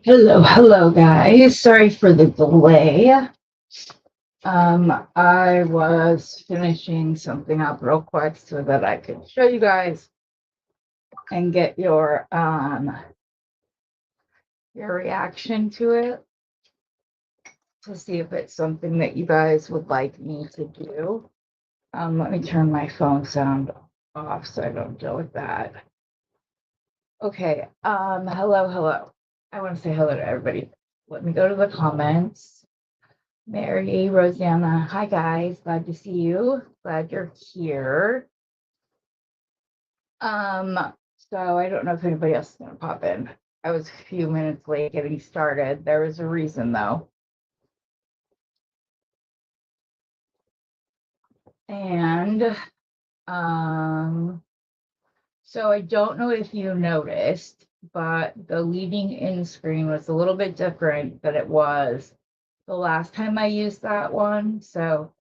Hello, guys. Sorry for the delay. I was finishing something up real quick so that I could show you guys and get your reaction to it to see if it's something that you guys would like me to do. Let me turn my phone sound off so I don't deal with that. Okay. Hello. I want to say hello to everybody. Let me go to the comments. Mary, Rosanna, hi guys, glad to see you. Glad you're here. So I don't know if anybody else is gonna pop in. I was a few minutes late getting started. There was a reason though. And so I don't know if you noticed, but the leading in screen was a little bit different than it was the last time I used that one. So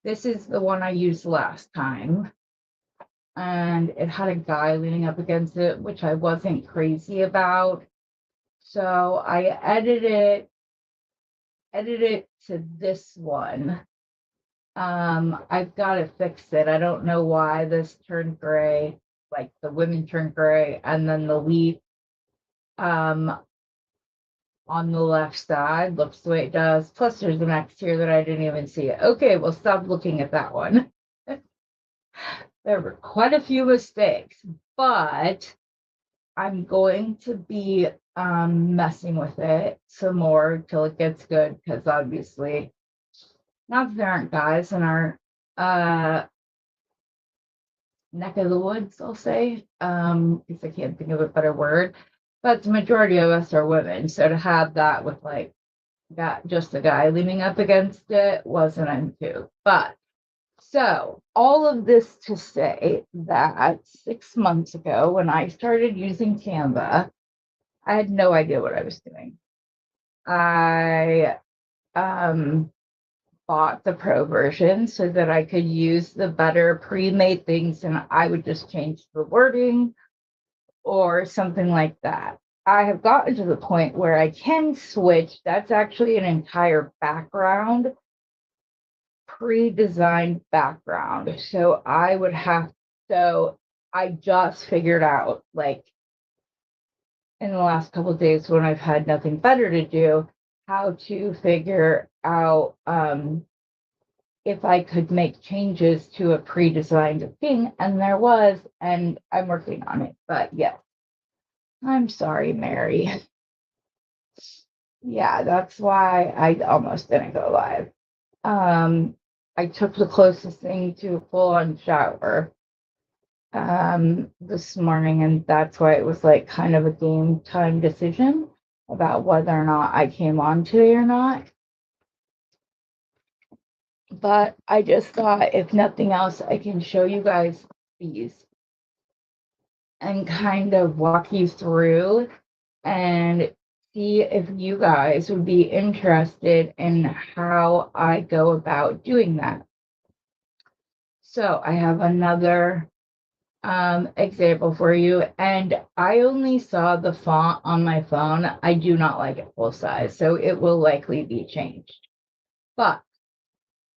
this is the one I used last time. And it had a guy leaning up against it, which I wasn't crazy about. So I edited it to this one. I've got to fix it. I don't know why this turned gray, like the women turned gray, and then the leaf on the left side looks the way it does. Plus there's an X here that I didn't even see it. Okay, well, stop looking at that one. There were quite a few mistakes, but I'm going to be messing with it some more till it gets good, because obviously, not that there aren't guys in our neck of the woods, I'll say, because I can't think of a better word, but the majority of us are women. So to have that with like that, just a guy leaning up against it wasn't into. But so all of this to say that 6 months ago, when I started using Canva, I had no idea what I was doing. I bought the pro version so that I could use the better pre-made things, and I would just change the wording or something like that. I have gotten to the point where I can switch. That's actually an entire background, pre-designed background. So I just figured out, like, in the last couple of days when I've had nothing better to do, how to figure out if I could make changes to a pre-designed thing, and there was, and I'm working on it. But yes, I'm sorry, Mary. Yeah, that's why I almost didn't go live. I took the closest thing to a full-on shower this morning, and that's why it was like kind of a game time decision about whether or not I came on today or not. But I just thought, if nothing else, I can show you guys these and kind of walk you through and see if you guys would be interested in how I go about doing that. So I have another example for you, and I only saw the font on my phone. I do not like it full size, so it will likely be changed. But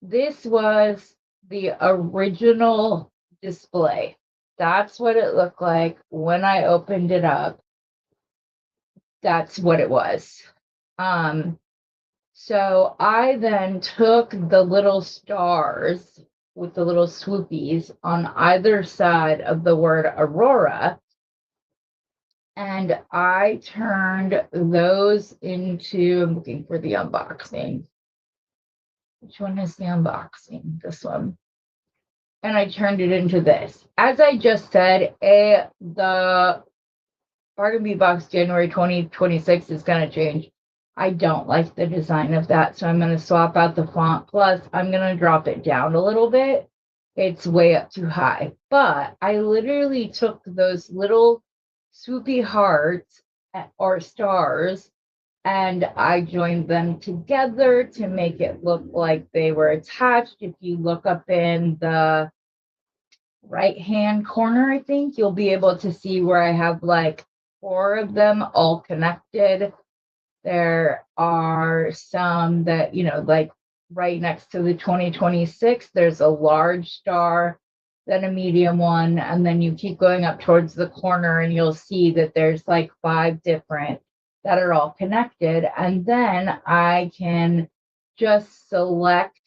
this was the original display. That's what it looked like when I opened it up. That's what it was. So I then took the little stars with the little swoopies on either side of the word Aurora, and I turned those into, I'm looking for the unboxing. Which one is the unboxing? This one. And I turned it into this. As I just said, the Bargain Bee Box January 2026 is going to change. I don't like the design of that, so I'm going to swap out the font. Plus, I'm going to drop it down a little bit. It's way up too high. But I literally took those little swoopy hearts or stars, and I joined them together to make it look like they were attached. If you look up in the right-hand corner, I think you'll be able to see where I have like 4 of them all connected. There are some that, you know, like right next to the 2026, there's a large star, then a medium one, and then you keep going up towards the corner and you'll see that there's like 5 different that are all connected. And then I can just select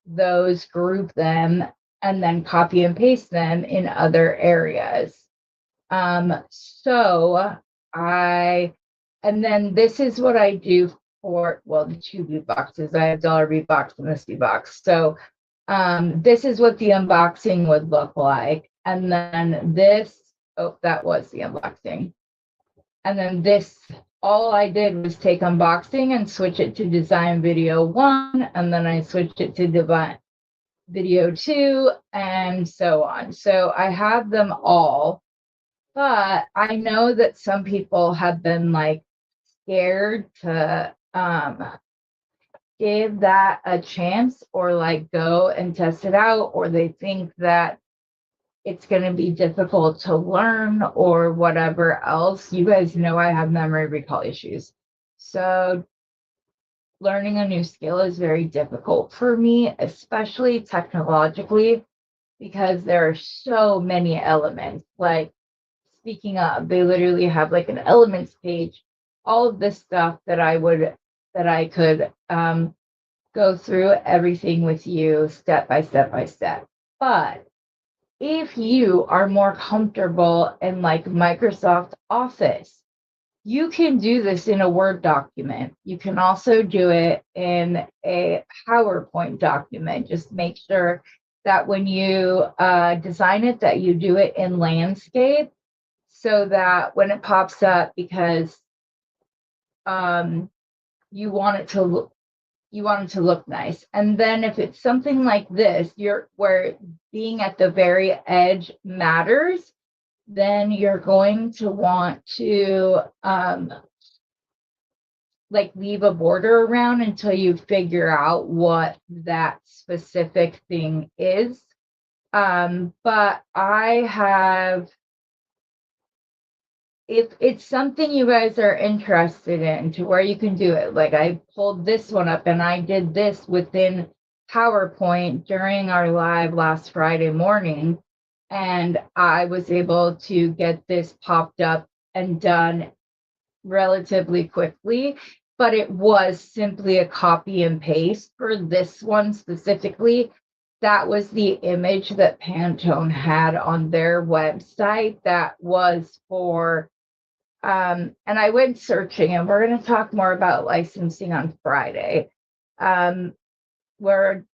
those, group them, and then copy and paste them in other areas. So and then this is what I do for, well, the 2 bead boxes. I have dollar bead box and this bead box. So this is what the unboxing would look like. And then this, oh, that was the unboxing. And then this, all I did was take unboxing and switch it to design video 1, and then I switched it to design video 2, and so on. So I have them all, but I know that some people have been like scared to give that a chance, or like go and test it out, or they think that it's going to be difficult to learn or whatever else. You guys know I have memory recall issues. So learning a new skill is very difficult for me, especially technologically, because there are so many elements. Like, speaking of, they literally have like an elements page, all of this stuff that I could go through everything with you step by step by step. But if you are more comfortable in like Microsoft Office, you can do this in a Word document. You can also do it in a PowerPoint document. Just make sure that when you design it, that you do it in landscape, so that when it pops up, because you want it to look nice. And then if it's something like this, where being at the very edge matters, then you're going to want to like leave a border around until you figure out what that specific thing is. But I have, if it's something you guys are interested in, to where you can do it, like I pulled this one up and I did this within PowerPoint during our live last Friday morning, and I was able to get this popped up and done relatively quickly. But it was simply a copy and paste for this one specifically. That was the image that Pantone had on their website that was for and I went searching, and we're going to talk more about licensing on Friday, where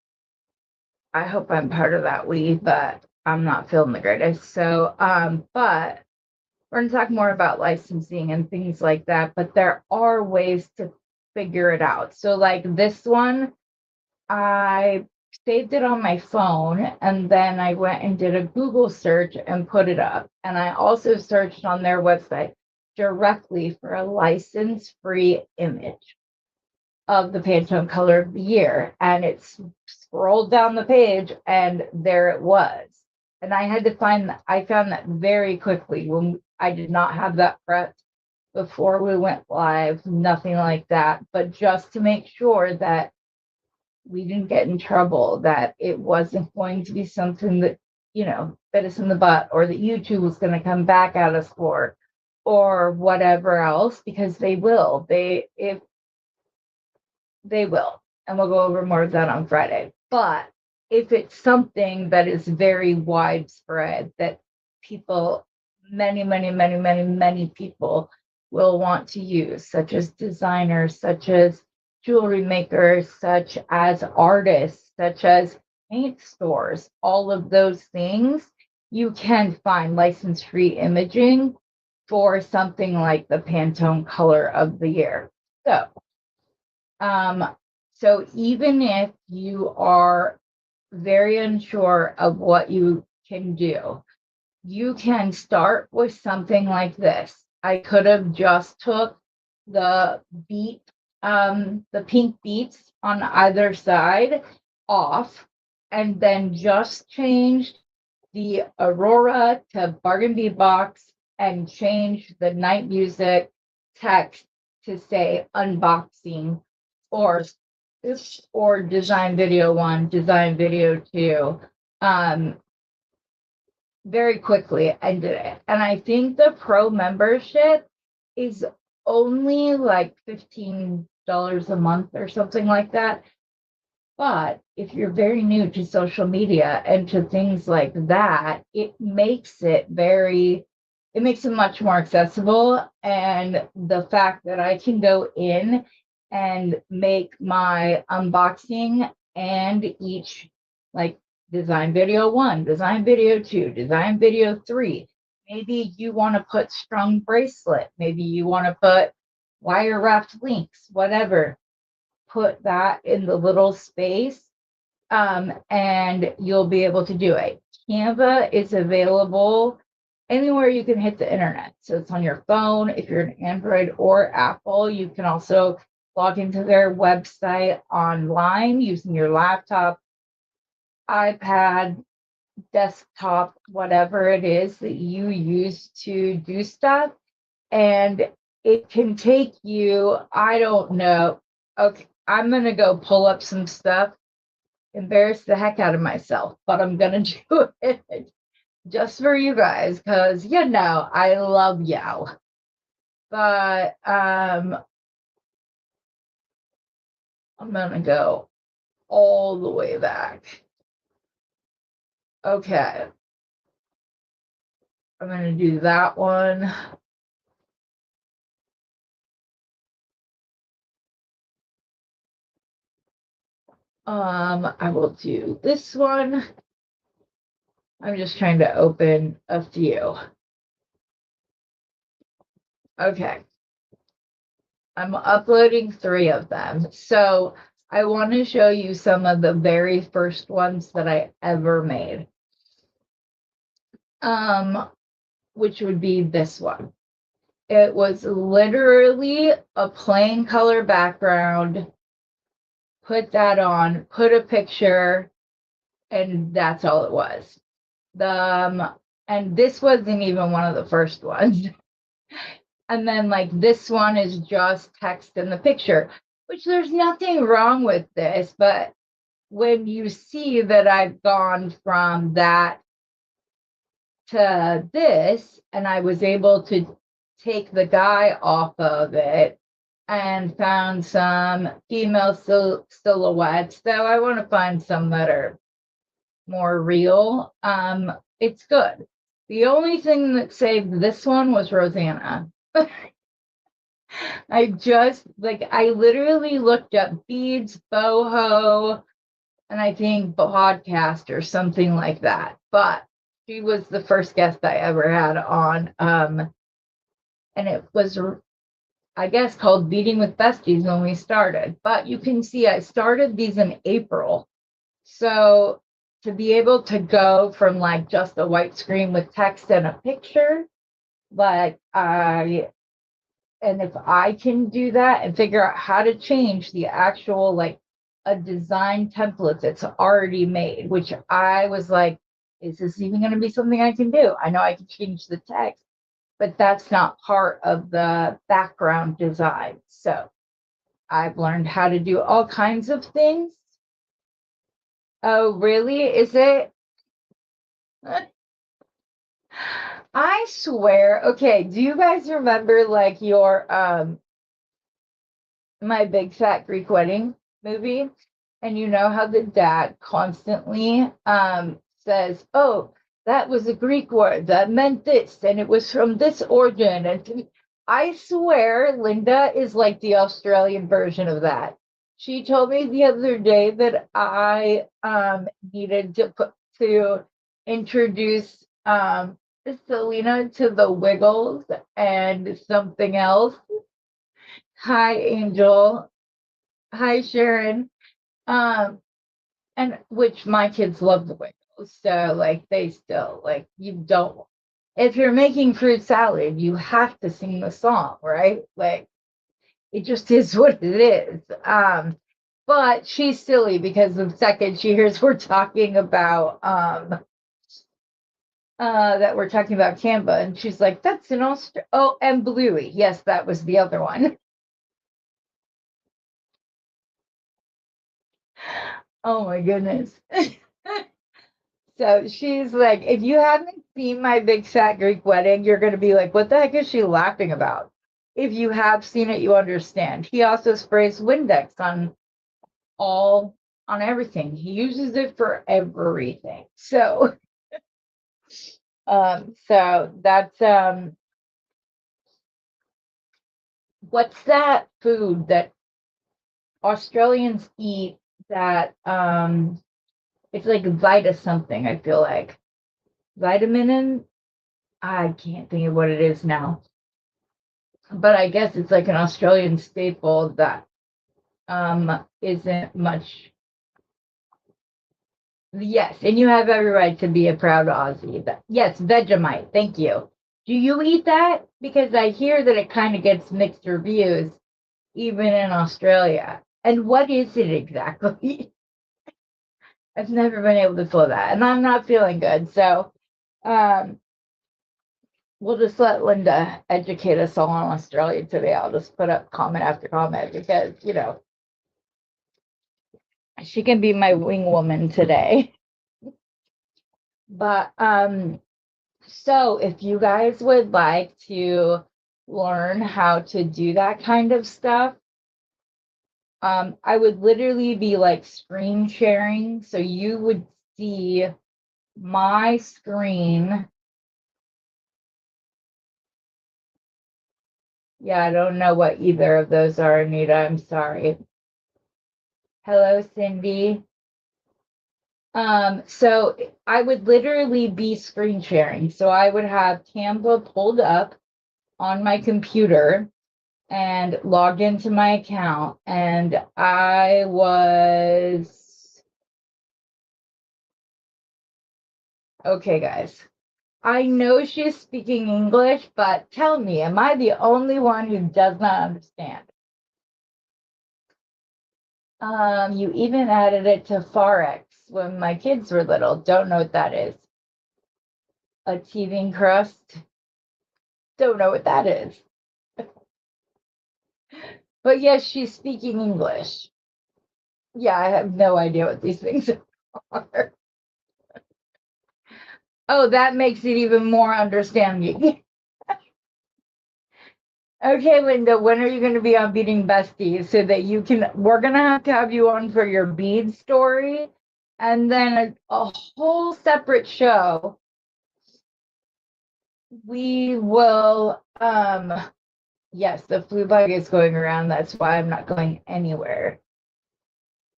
I hope I'm part of that week, but I'm not feeling the greatest. So, but we're going to talk more about licensing and things like that. But there are ways to figure it out. So, like this one, I saved it on my phone, and then I went and did a Google search and put it up. And I also searched on their website directly for a license-free image of the Pantone color of the year. And it's scrolled down the page, and there it was. And I found that very quickly when I did not have that prepped before we went live, nothing like that. But just to make sure that we didn't get in trouble, that it wasn't going to be something that, bit us in the butt, or that YouTube was going to come back at us for, or whatever else, because they will. They will. And we'll go over more of that on Friday. But if it's something that is very widespread, that people, many, many, many, many, many people will want to use, such as designers, such as jewelry makers, such as artists, such as paint stores, all of those things, you can find license-free imaging for something like the Pantone color of the year. So even if you are very unsure of what you can do, you can start with something like this. I could have just took the pink beats on either side off, and then just changed the Aurora to Bargain Bead Box, and changed the night music text to say unboxing or design video 1, design video 2, very quickly. I did it. And I think the pro membership is only like $15 a month or something like that. But if you're very new to social media and to things like that, it makes it much more accessible. And the fact that I can go in and make my unboxing and each, like, design video 1, design video 2, design video 3. Maybe you want to put strung bracelet. Maybe you want to put wire wrapped links, whatever. Put that in the little space, and you'll be able to do it. Canva is available anywhere you can hit the internet. So it's on your phone. If you're an Android or Apple, you can also log into their website online using your laptop, iPad, desktop, whatever it is that you use to do stuff. And it can take you, I don't know. Okay, I'm going to go pull up some stuff, embarrass the heck out of myself, but I'm going to do it just for you guys because, I love you. But I'm going to go all the way back. Okay. I'm going to do that one. I will do this one. I'm just trying to open a few. Okay. I'm uploading 3 of them. So I want to show you some of the very first ones that I ever made. Which would be this one. It was literally a plain color background. Put that on, put a picture, and that's all it was. And this wasn't even one of the first ones. And then, like, this one is just text in the picture, which there's nothing wrong with this, but when you see that I've gone from that to this, and I was able to take the guy off of it and found some female silhouettes, though I want to find some that are more real. It's good. The only thing that saved this one was Rosanna. I literally looked up beads, boho, and I think podcast or something like that. But she was the first guest I ever had on. And it was, I guess, called Beading with Besties when we started. But you can see I started these in April. So to be able to go from like just a white screen with text and a picture, and if I can do that and figure out how to change the actual, like, a design template that's already made, which I was like, is this even going to be something I can do? I know I can change the text, but that's not part of the background design. So I've learned how to do all kinds of things. Oh, really? Is it? I swear. Okay, do you guys remember like your My Big Fat Greek Wedding movie? And you know how the dad constantly says, "Oh, that was a Greek word that meant this, and it was from this origin." And I swear Linda is like the Australian version of that. She told me the other day that I needed to introduce Selena to the Wiggles and something else. Hi, Angel. Hi, Sharon. And which my kids love the Wiggles. So like they still like you don't if you're making fruit salad, you have to sing the song, right? Like it just is what it is. But she's silly because the second she hears we're talking about Canva, and she's like, that's an Australia. Oh, and Bluey. Yes, that was the other one. Oh my goodness. So she's like, if you haven't seen my big fat Greek wedding, you're going to be like, what the heck is she laughing about? If you have seen it, you understand. He also sprays Windex on everything. He uses it for everything. So, so that's what's that food that Australians eat that it's like Vita something, I feel like. Vitamin, I can't think of what it is now. But I guess it's like an Australian staple that isn't much. Yes, and you have every right to be a proud Aussie. But yes, Vegemite. Thank you. Do you eat that? Because I hear that it kind of gets mixed reviews, even in Australia. And what is it exactly? I've never been able to fill that, and I'm not feeling good. So, um, we'll just let Linda educate us all on Australia today. I'll just put up comment after comment because she can be my wing woman today. But so if you guys would like to learn how to do that kind of stuff, I would literally be like screen sharing. So you would see my screen. Yeah, I don't know what either of those are, Anita. I'm sorry. Hello, Cindy. So I would literally be screen sharing. So I would have Canva pulled up on my computer and logged into my account, and I was okay, guys. I know she's speaking English, but tell me, am I the only one who does not understand? You even added it to Forex when my kids were little. Don't know what that is. A teething crust. Don't know what that is. But yes, she's speaking English. Yeah, I have no idea what these things are. Oh, that makes it even more understanding. Okay, Linda, when are you going to be on Beading Besties so that we're going to have you on for your bead story and then a whole separate show. We will, yes, the flu bug is going around. That's why I'm not going anywhere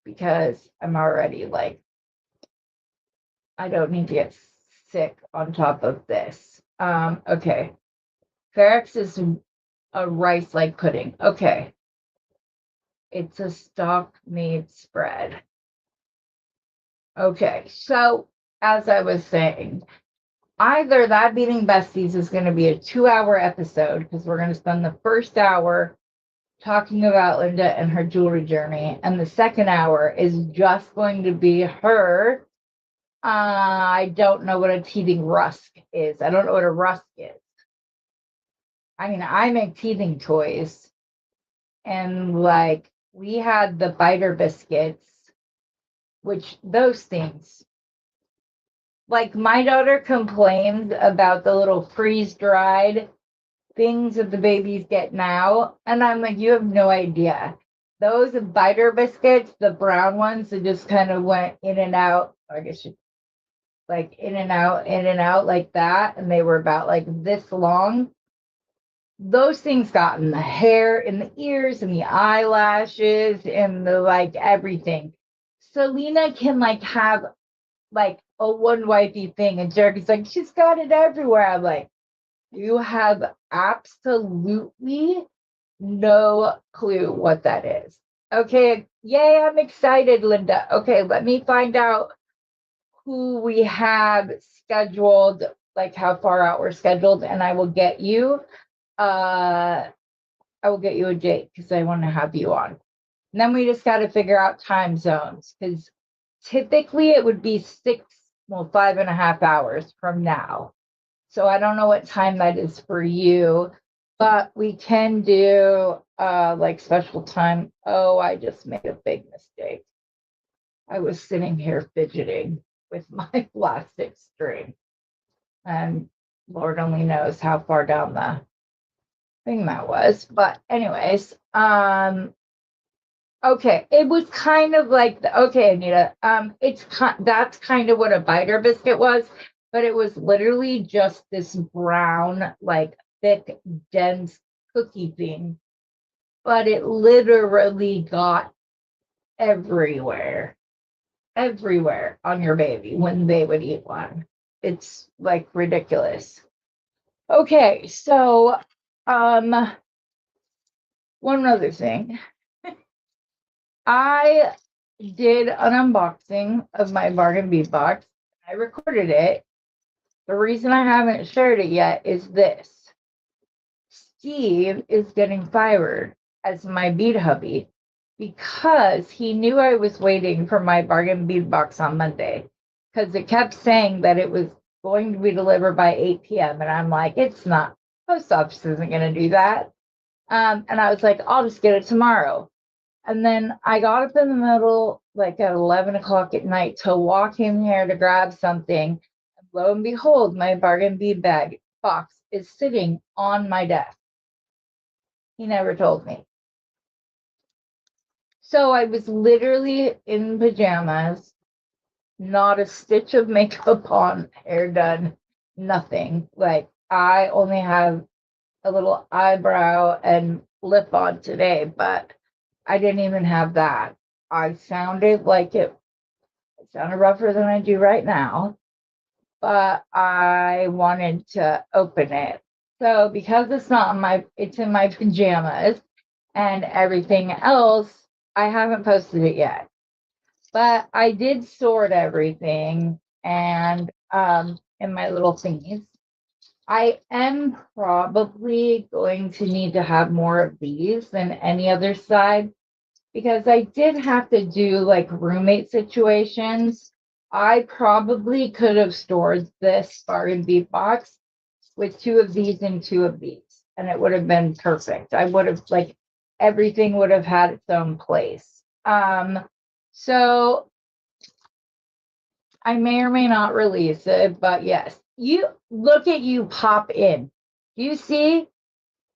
because I'm already like, I don't need to get sick on top of this. Okay. Ferex is a rice-like pudding. Okay. It's a stock-made spread. Okay, so as I was saying, either that Beading Besties is going to be a 2-hour episode because we're going to spend the first hour talking about Linda and her jewelry journey, and the second hour is just going to be her. I don't know what a teething rusk is. I don't know what a rusk is. I mean, I make teething toys, and like we had the biter biscuits, which those things, like my daughter complained about the little freeze dried things that the babies get now. And I'm like, you have no idea. Those biter biscuits, the brown ones that just kind of went in and out, I guess like in and out like that. And they were about like this long. Those things got in the hair, in the ears, in the eyelashes, in the like everything. Selena can like have like a one wifey thing, and Jerry's like, she's got it everywhere. I'm like, you have absolutely no clue what that is. Okay, yay, I'm excited, Linda. Okay, let me find out who we have scheduled, like how far out we're scheduled, and I will get you a date because I want to have you on. And then we just got to figure out time zones because typically it would be 5.5 hours from now. So I don't know what time that is for you, but we can do like special time. Oh, I just made a big mistake. I was sitting here fidgeting with my plastic string. And Lord only knows how far down the thing that was. But anyways, okay, it was kind of like okay, Anita, that's kind of what a biter biscuit was, but it was literally just this brown, like thick, dense cookie thing. But it literally got everywhere on your baby when they would eat one. It's like ridiculous. Okay, so one other thing. I did an unboxing of my bargain bead box. I recorded it. The reason I haven't shared it yet is this. Steve is getting fired as my bead hubby because he knew I was waiting for my bargain bead box on Monday because it kept saying that it was going to be delivered by 8 p.m. And I'm like, it's not. Post office isn't going to do that. And I was like, I'll just get it tomorrow. And then I got up in the middle, like at 11 o'clock at night, to walk in here to grab something. And lo and behold, my bargain bead bag box is sitting on my desk. He never told me. So I was literally in pajamas, not a stitch of makeup on, hair done, nothing. Like I only have a little eyebrow and lip on today, but I didn't even have that. I sounded like it sounded rougher than I do right now, but I wanted to open it. So because it's in my pajamas and everything else, I haven't posted it yet. But I did sort everything and in my little thingies. I am probably going to need to have more of these than any other side because I did have to do like roommate situations. I probably could have stored this bargain bead box with 2 of these and 2 of these, and it would have been perfect. I would have like everything would have had its own place. So I may or may not release it, but yes, you look at you pop in. You see,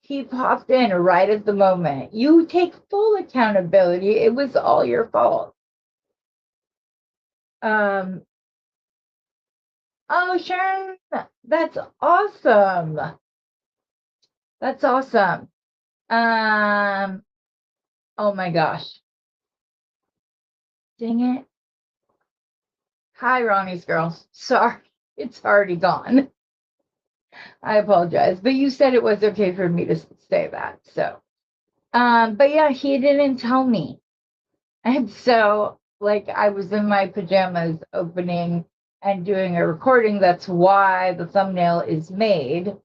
he popped in right at the moment. You take full accountability. It was all your fault. Oh, Sharon, that's awesome. That's awesome. Oh my gosh. Dang it. Hi, Ronnie's girl. Sorry, it's already gone. I apologize, but you said it was okay for me to say that. So, but yeah, he didn't tell me. And so, like, I was in my pajamas opening and doing a recording. That's why the thumbnail is made,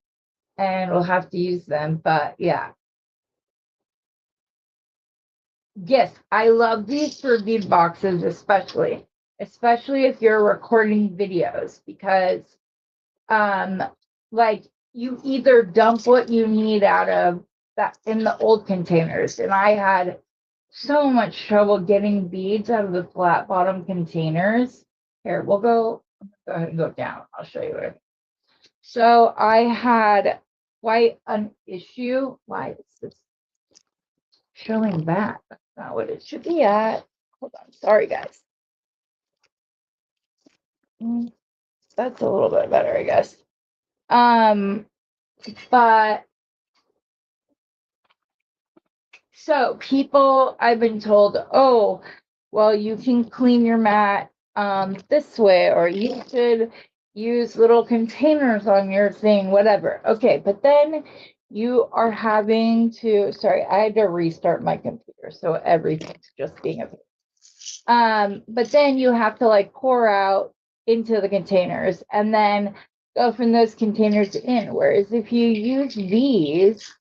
and we'll have to use them. But yeah. Yes, I love these for bead boxes, especially if you're recording videos, because like you either dump what you need out of that in the old containers, and I had so much trouble getting beads out of the flat bottom containers. Here, we'll go ahead and go down. I'll show you it. So I had quite an issue. Why is this showing that? That's not what it should be at. Hold on. Sorry, guys. That's a little bit better, I guess. But so people, I've been told, oh, well, you can clean your mat this way, or you should use little containers on your thing, whatever. Okay, but then you are having to, sorry, I had to restart my computer, so everything's just being a but then you have to like pour out into the containers and then go from those containers in. Whereas if you use these,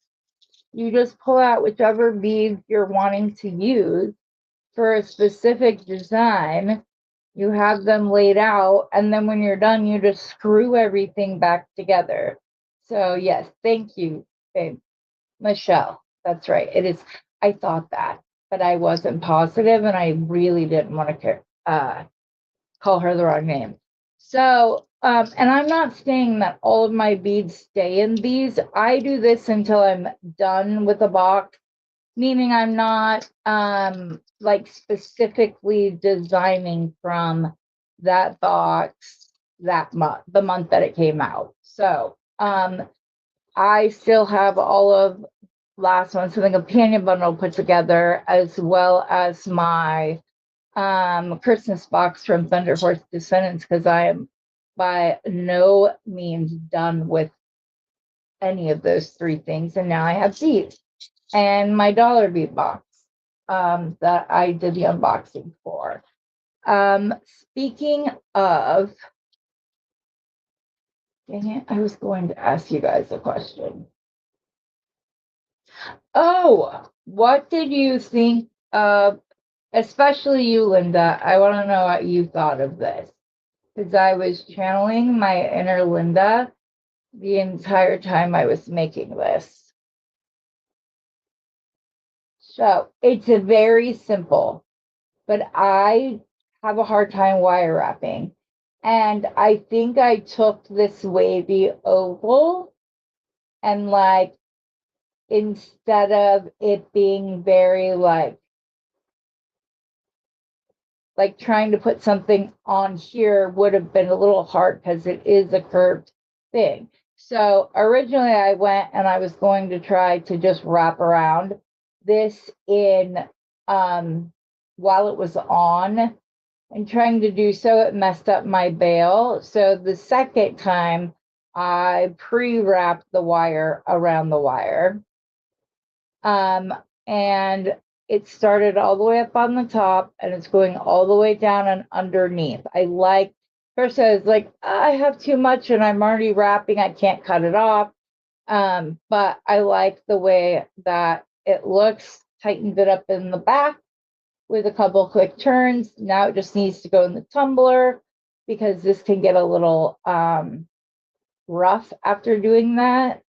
you just pull out whichever beads you're wanting to use for a specific design. You have them laid out, and then when you're done, you just screw everything back together. So yes, thank you, babe. Michelle. That's right. It is. I thought that, but I wasn't positive, and I really didn't want to call her the wrong name. So, and I'm not saying that all of my beads stay in these. I do this until I'm done with a box, meaning I'm not like specifically designing from that box that month, the month that it came out. So, I still have all of last month's the companion bundle put together, as well as my Christmas box from Thunder Horse Descendants, because I am by no means done with any of those three things. And now I have these and my dollar bead box that I did the unboxing for. Speaking of, dang it, I was going to ask you guys a question. Oh, what did you think of, especially you, Linda? I want to know what you thought of this, because I was channeling my inner Linda the entire time I was making this. So it's a very simple, but I have a hard time wire wrapping. And I think I took this wavy oval and like, instead of it being very like trying to put something on here would have been a little hard because it is a curved thing. So originally I went and I was going to try to just wrap around this in while it was on, and trying to do so, it messed up my bail. So the second time I pre-wrapped the wire around the wire. And it started all the way up on the top and it's going all the way down and underneath. First I was like, I have too much and I'm already wrapping, I can't cut it off. But I like the way that it looks, tightened it up in the back with a couple quick turns. Now it just needs to go in the tumbler because this can get a little rough after doing that.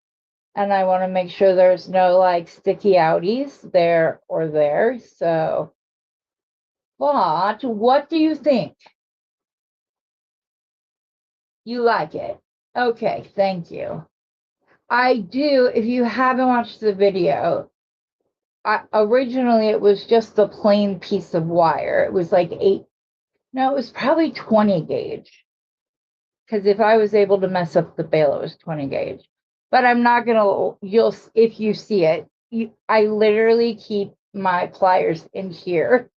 And I want to make sure there's no like sticky outies there or there. So, but what do you think? You like it? Okay, thank you. I do. If you haven't watched the video, originally it was just a plain piece of wire. It was like it was probably 20 gauge. Because if I was able to mess up the bail, it was 20 gauge. But I'm not gonna, if you see it, I literally keep my pliers in here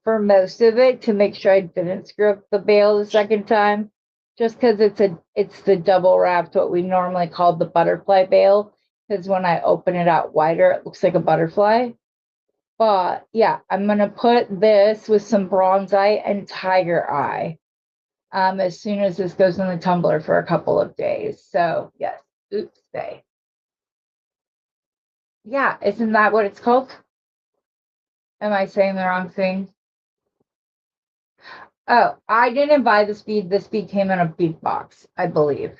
for most of it to make sure I didn't screw up the bail the second time, just because it's the double wrapped, what we normally call the butterfly bail, because when I open it out wider, it looks like a butterfly. But yeah, I'm gonna put this with some bronze eye and tiger eye as soon as this goes in the tumbler for a couple of days. So yes, oops, day. Yeah, isn't that what it's called? Am I saying the wrong thing? Oh, I didn't buy this bead. This bead came in a bead box, I believe.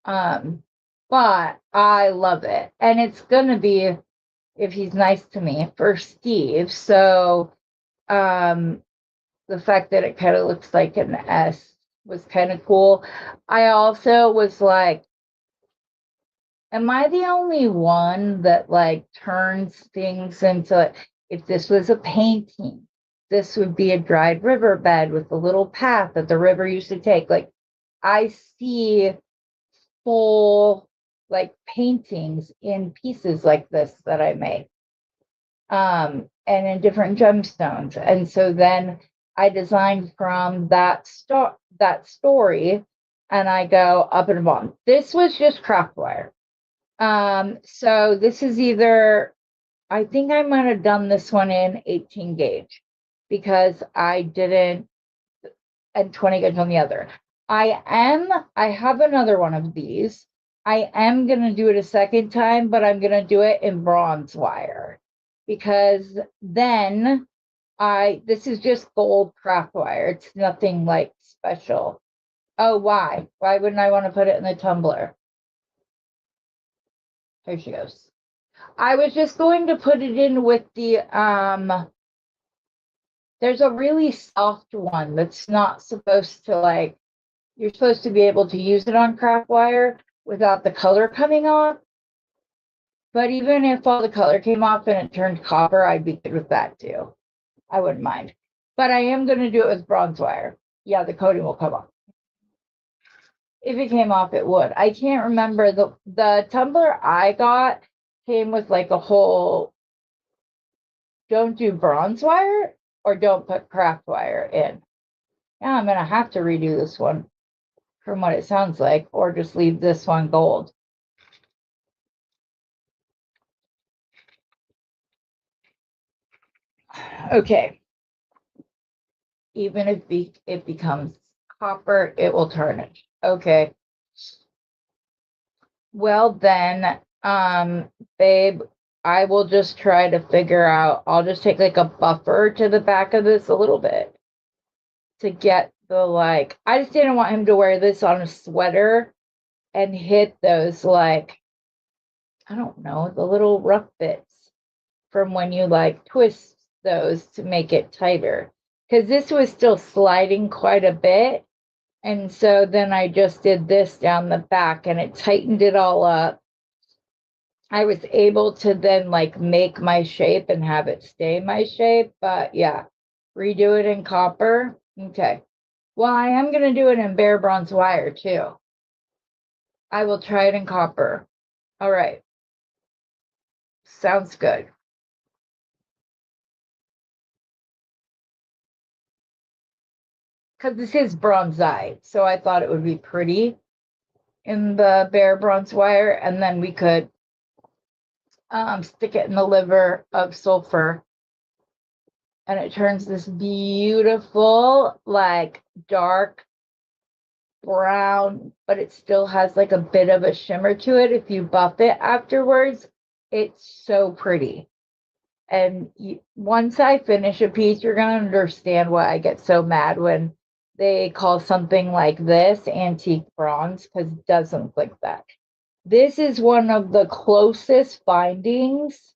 But I love it. And it's gonna be, if he's nice to me, for Steve. So the fact that it kind of looks like an S was kind of cool. I also was like, am I the only one that like turns things into, if this was a painting, this would be a dried riverbed with a little path that the river used to take. Like I see full like paintings in pieces like this that I make. And in different gemstones. And so then I designed from that story and I go up and on. This was just craft wire. So this is either, I think I might have done this one in 18 gauge because I didn't, and 20 gauge on the other. I have another one of these. I am going to do it a second time, but I'm going to do it in bronze wire because then this is just gold craft wire. It's nothing like special. Oh, why? Why wouldn't I want to put it in the tumbler? Here she goes. I was just going to put it in with the there's a really soft one that's not supposed to like, you're supposed to be able to use it on craft wire without the color coming off. But even if all the color came off and it turned copper, I'd be good with that too. I wouldn't mind. But I am going to do it with bronze wire. Yeah, the coating will come off. If it came off, it would. I can't remember. The tumbler I got came with like a whole, don't do bronze wire or don't put craft wire in. Now I'm going to have to redo this one from what it sounds like, or just leave this one gold. Okay. Even if it becomes copper, it will turn it. Okay. Well then, babe, I will just try to figure out, I'll just take like a buffer to the back of this a little bit to get the like, I just didn't want him to wear this on a sweater and hit those like, I don't know, the little rough bits from when you like twist those to make it tighter. Because this was still sliding quite a bit. And so then I just did this down the back and it tightened it all up. I was able to then like make my shape and have it stay my shape. But yeah, redo it in copper. Okay. Well, I am going to do it in bare bronze wire too. I will try it in copper. All right. Sounds good. Because this is bronzite, so I thought it would be pretty in the bare bronze wire, and then we could stick it in the liver of sulfur, and it turns this beautiful, like dark brown, but it still has like a bit of a shimmer to it. If you buff it afterwards, it's so pretty. And once I finish a piece, you're going to understand why I get so mad when they call something like this antique bronze, because it doesn't look like that. This is one of the closest findings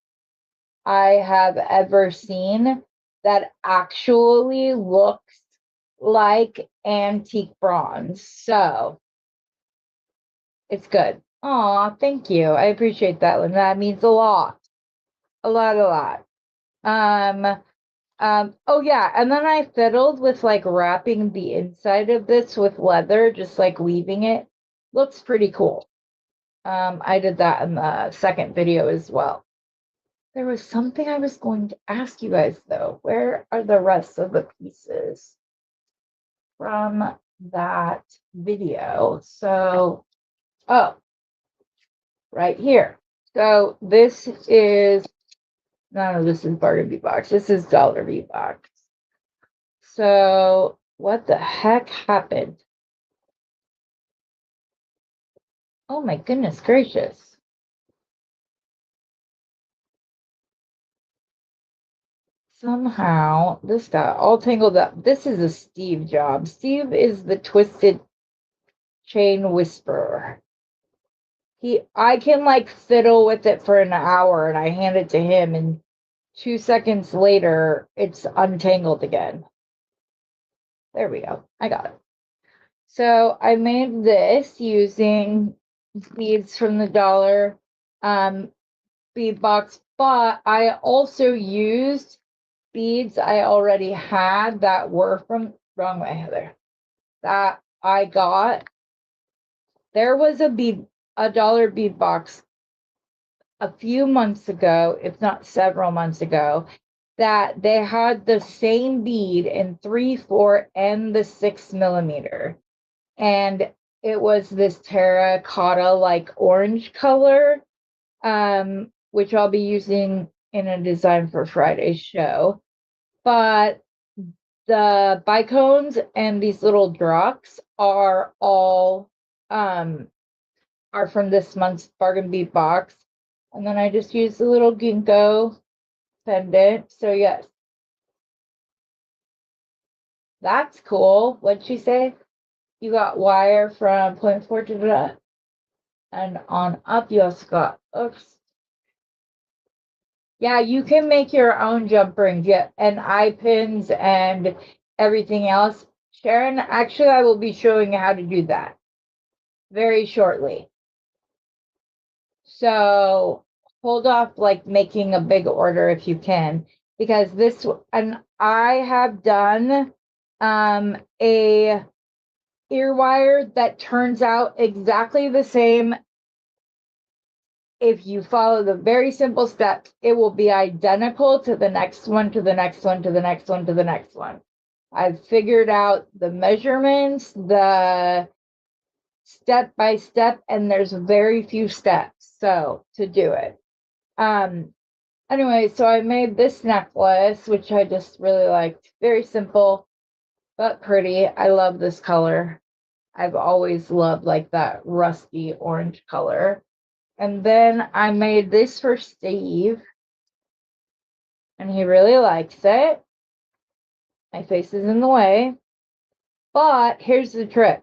I have ever seen that actually looks like antique bronze. So it's good. Aw, thank you. I appreciate that, Linda. That means a lot. A lot, a lot. Oh yeah, and then I fiddled with like wrapping the inside of this with leather, just like weaving it. Looks pretty cool. I did that in the second video as well. There was something I was going to ask you guys though. Where are the rest of the pieces from that video? So, oh, right here. So this is, no, this is Bargain Bee Box. This is Dollar Bee Box. So what the heck happened? Oh my goodness gracious. Somehow this got all tangled up. This is a Steve job. Steve is the twisted chain whisperer. I can like fiddle with it for an hour and I hand it to him and 2 seconds later it's untangled again. There we go. I got it. So I made this using beads from the dollar bead box, but I also used beads I already had that were from, wrong way, Heather, that I got. There was a dollar bead box a few months ago, if not several months ago, that they had the same bead in 3, 4, and the 6mm. And it was this terracotta like orange color, which I'll be using in a design for Friday's show. But the bicones and these little drucks are all are from this month's Bargain Bee box. And then I just used the little ginkgo pendant. So yes, that's cool. What'd she say? You got wire from point 4 to the, and on up you also got, oops, Yeah, you can make your own jump rings, yeah, and eye pins and everything else. Sharon, actually, I will be showing you how to do that very shortly. So hold off like making a big order if you can, because this, and I have done a ear wire that turns out exactly the same. If you follow the very simple steps, it will be identical to the next one, to the next one, to the next one, to the next one. I've figured out the measurements, the step by step, and there's very few steps so to do it. Anyway, so I made this necklace, which I just really liked. Very simple but pretty. I love this color. I've always loved like that rusty orange color. And then I made this for Steve, and he really likes it. My face is in the way. But here's the trick.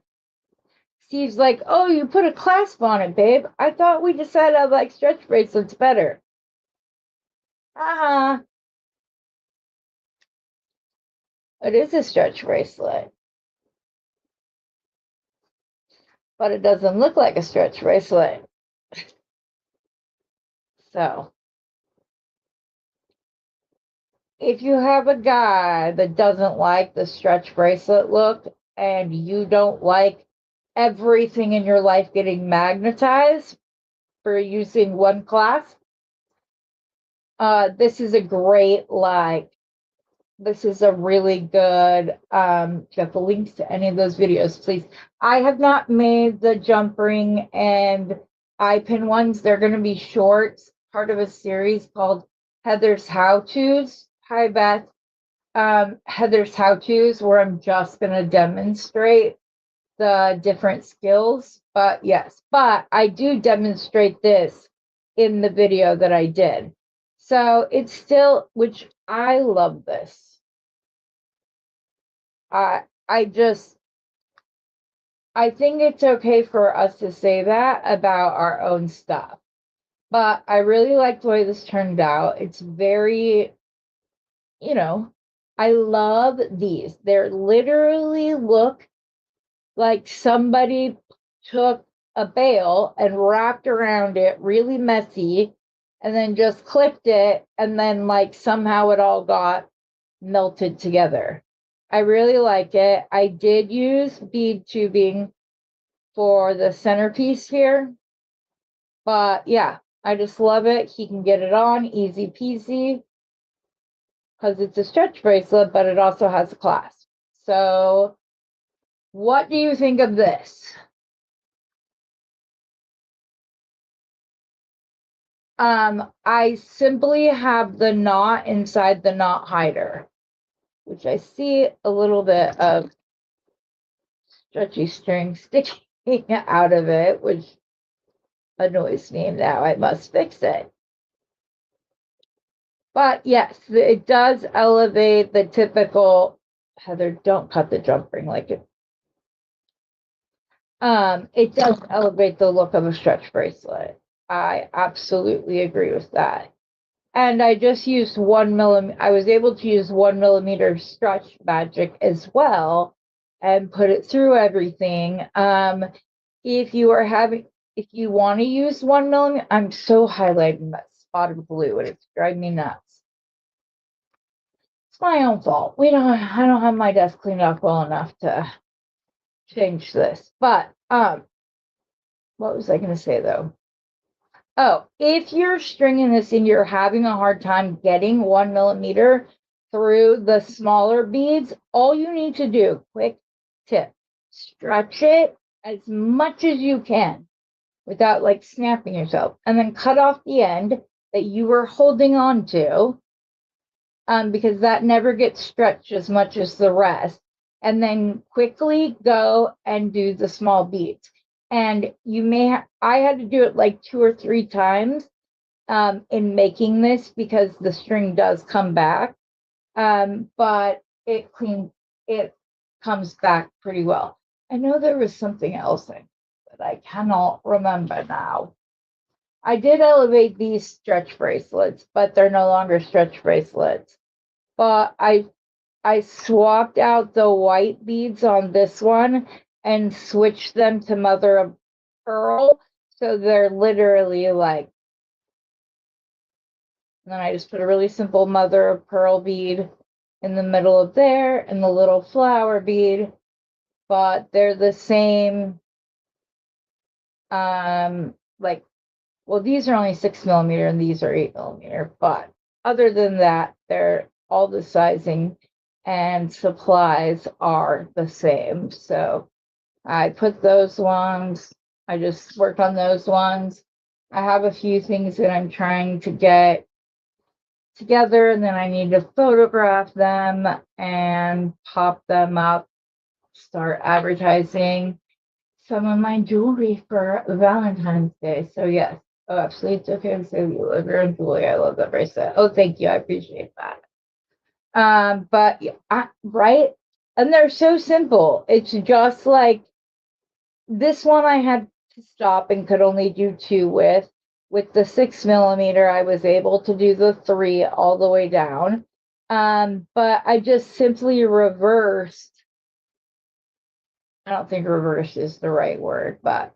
Steve's like, oh, you put a clasp on it, babe. I thought we decided I like stretch bracelets better. It is a stretch bracelet, but it doesn't look like a stretch bracelet. So if you have a guy that doesn't like the stretch bracelet look, and you don't like everything in your life getting magnetized for using one clasp, this is a great, like, this is a really good, get the links to any of those videos, please. I have not made the jump ring and eye pin ones. They're going to be shorts, part of a series called Heather's How-Tos. Hi, Beth. Heather's How-Tos, where I'm just going to demonstrate the different skills. But yes, but I do demonstrate this in the video that I did. So it's still, which I love this. I just, I think it's okay for us to say that about our own stuff. But I really like the way this turned out. It's very, I love these. They're literally look like somebody took a bale and wrapped around it really messy and then just clipped it, and then like somehow it all got melted together. I really like it. I did use bead tubing for the centerpiece here, but yeah, I just love it. He can get it on easy peasy because it's a stretch bracelet, but it also has a clasp. So what do you think of this? I simply have the knot inside the knot hider, which I see a little bit of stretchy string sticking out of it, which annoys me. Now I must fix it. But yes, it does elevate the typical, Heather, don't cut the jump ring like it. It does elevate the look of a stretch bracelet. I absolutely agree with that. And I just used 1 millimeter. I was able to use 1 millimeter stretch magic as well and put it through everything. If you want to use 1 millimeter, I'm so highlighting that spot of blue and it's driving me nuts. It's my own fault. I don't have my desk cleaned up well enough to change this. But what was I going to say though? Oh, if you're stringing this and you're having a hard time getting 1 millimeter through the smaller beads, all you need to do, quick tip, stretch it as much as you can without like snapping yourself, and then cut off the end that you were holding on to, because that never gets stretched as much as the rest, and then quickly go and do the small beads. And I had to do it like 2 or 3 times in making this because the string does come back, but it comes back pretty well. I know there was something else that I cannot remember now. I did elevate these stretch bracelets, but they're no longer stretch bracelets. But I swapped out the white beads on this one and switched them to mother of pearl. So they're literally like, and then I just put a really simple mother of pearl bead in the middle of there and the little flower bead, but they're the same, like, well, these are only 6mm and these are 8mm, but other than that, they're all the sizing and supplies are the same. So I put those ones, I just worked on those ones. I have a few things that I'm trying to get together, and then I need to photograph them and pop them up, start advertising some of my jewelry for Valentine's Day. So yes, oh, absolutely, it's okay to say you love your own jewelry. I love that bracelet. Oh, thank you, I appreciate that. But yeah, right, and they're so simple. It's just like this one I had to stop and could only do two with. With the 6mm, I was able to do the 3 all the way down. But I just simply reversed. I don't think reverse is the right word, but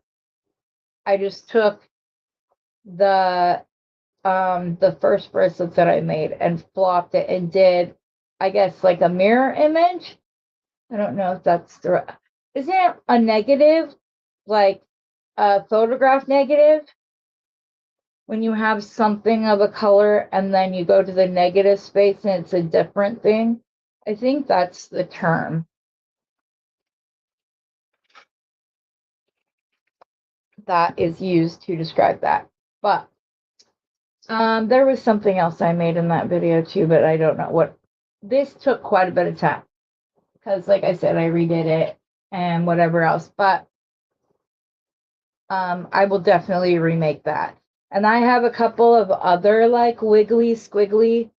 I just took the first bracelet that I made and flopped it and did, I guess, like a mirror image. I don't know if that's the right, isn't it a negative, like a photograph negative? When you have something of a color and then you go to the negative space and it's a different thing. I think that's the term that is used to describe that. But there was something else I made in that video too, but I don't know what. This took quite a bit of time because, like I said, I redid it and whatever else. But I will definitely remake that. And I have a couple of other like wiggly squiggly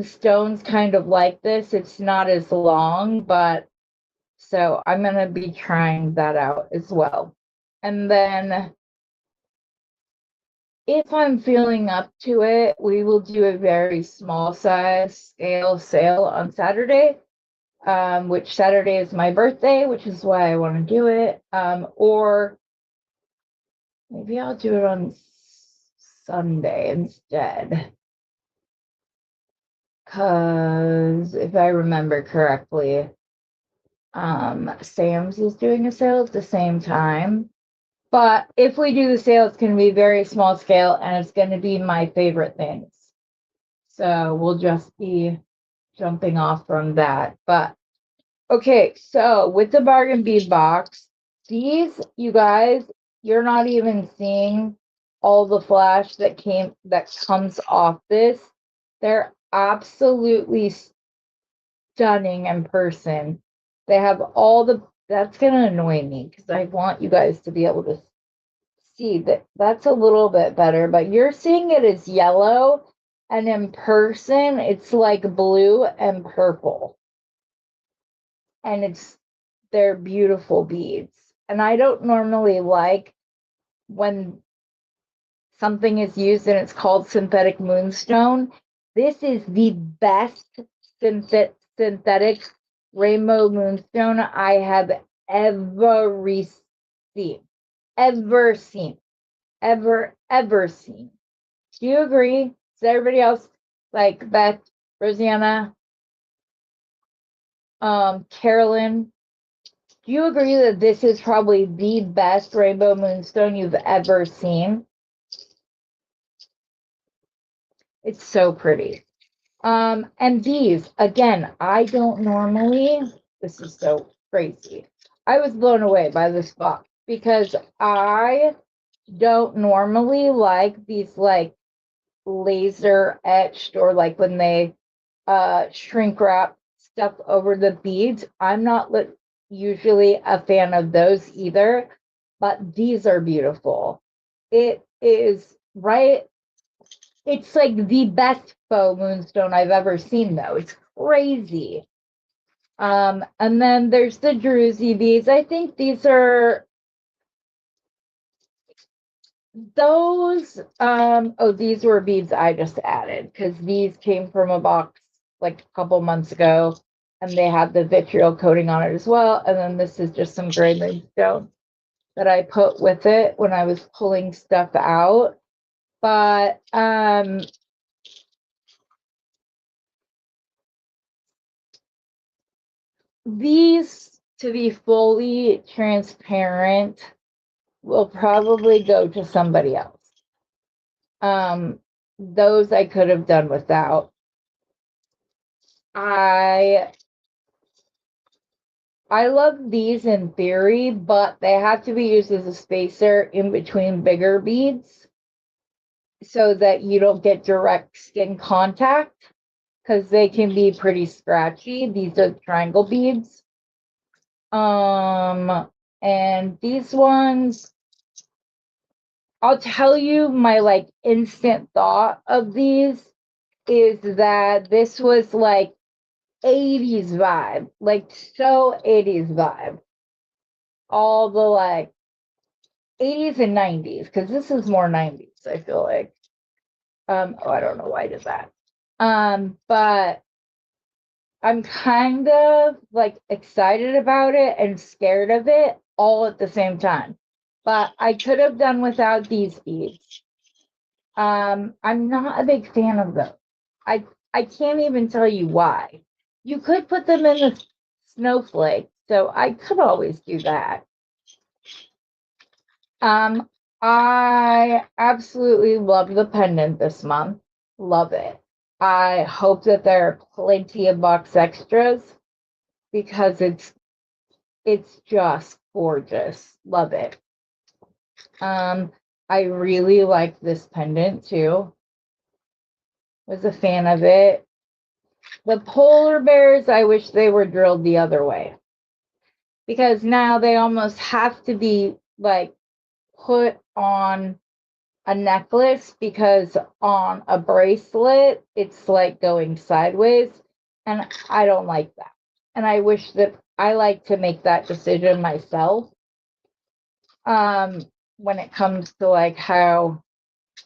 stones kind of like this. It's not as long, but so I'm gonna be trying that out as well. And then if I'm feeling up to it, we will do a very small size scale sale on Saturday, which Saturday is my birthday, which is why I want to do it. Or maybe I'll do it on Sunday instead. Because if I remember correctly, Sam's is doing a sale at the same time. But if we do the sale, it's going to be very small scale and it's going to be my favorite things. So we'll just be jumping off from that. But okay, so with the bargain bead box, these, you guys, you're not even seeing all the flash that comes off this. They're absolutely stunning in person. They have all the, that's gonna annoy me because I want you guys to be able to see that. That's a little bit better, but you're seeing it as yellow, and in person it's like blue and purple, and they're beautiful beads. And I don't normally like when something is used and it's called synthetic moonstone. This is the best synthetic rainbow moonstone I have ever seen. Ever seen. Ever seen. Do you agree? Does everybody else, like Beth, Rosanna, Carolyn, do you agree that this is probably the best rainbow moonstone you've ever seen? It's so pretty. And these, again, I don't normally, this is so crazy. I was blown away by this box because I don't normally like these like laser etched, or like when they shrink wrap stuff over the beads. I'm not usually a fan of those either, but these are beautiful. It is, right? It's like the best faux moonstone I've ever seen, though. It's crazy. And then there's the druzy beads. I think these are, Those, oh, these were beads I just added because these came from a box like a couple months ago and they had the vitriol coating on it as well. And then this is just some gray moonstone that I put with it when I was pulling stuff out. But these, to be fully transparent, will probably go to somebody else. Those I could have done without. I love these in theory, but they have to be used as a spacer in between bigger beads so that you don't get direct skin contact because they can be pretty scratchy. These are triangle beads. And these ones, I'll tell you my like instant thought of these is that this was like 80s vibe, like so 80s vibe. All the like 80s and 90s, because this is more 90s, I feel like. Oh, I don't know why I did that. But I'm kind of like excited about it and scared of it all at the same time. But I could have done without these beads. I'm not a big fan of them. I can't even tell you why. You could put them in the snowflake, so I could always do that. I absolutely love the pendant this month. Love it. I hope that there are plenty of box extras because it's just gorgeous. Love it. I really like this pendant too. Was a fan of it. The polar bears, I wish they were drilled the other way because now they almost have to be like put on a necklace because on a bracelet it's like going sideways and I don't like that. And I wish that I like to make that decision myself when it comes to like how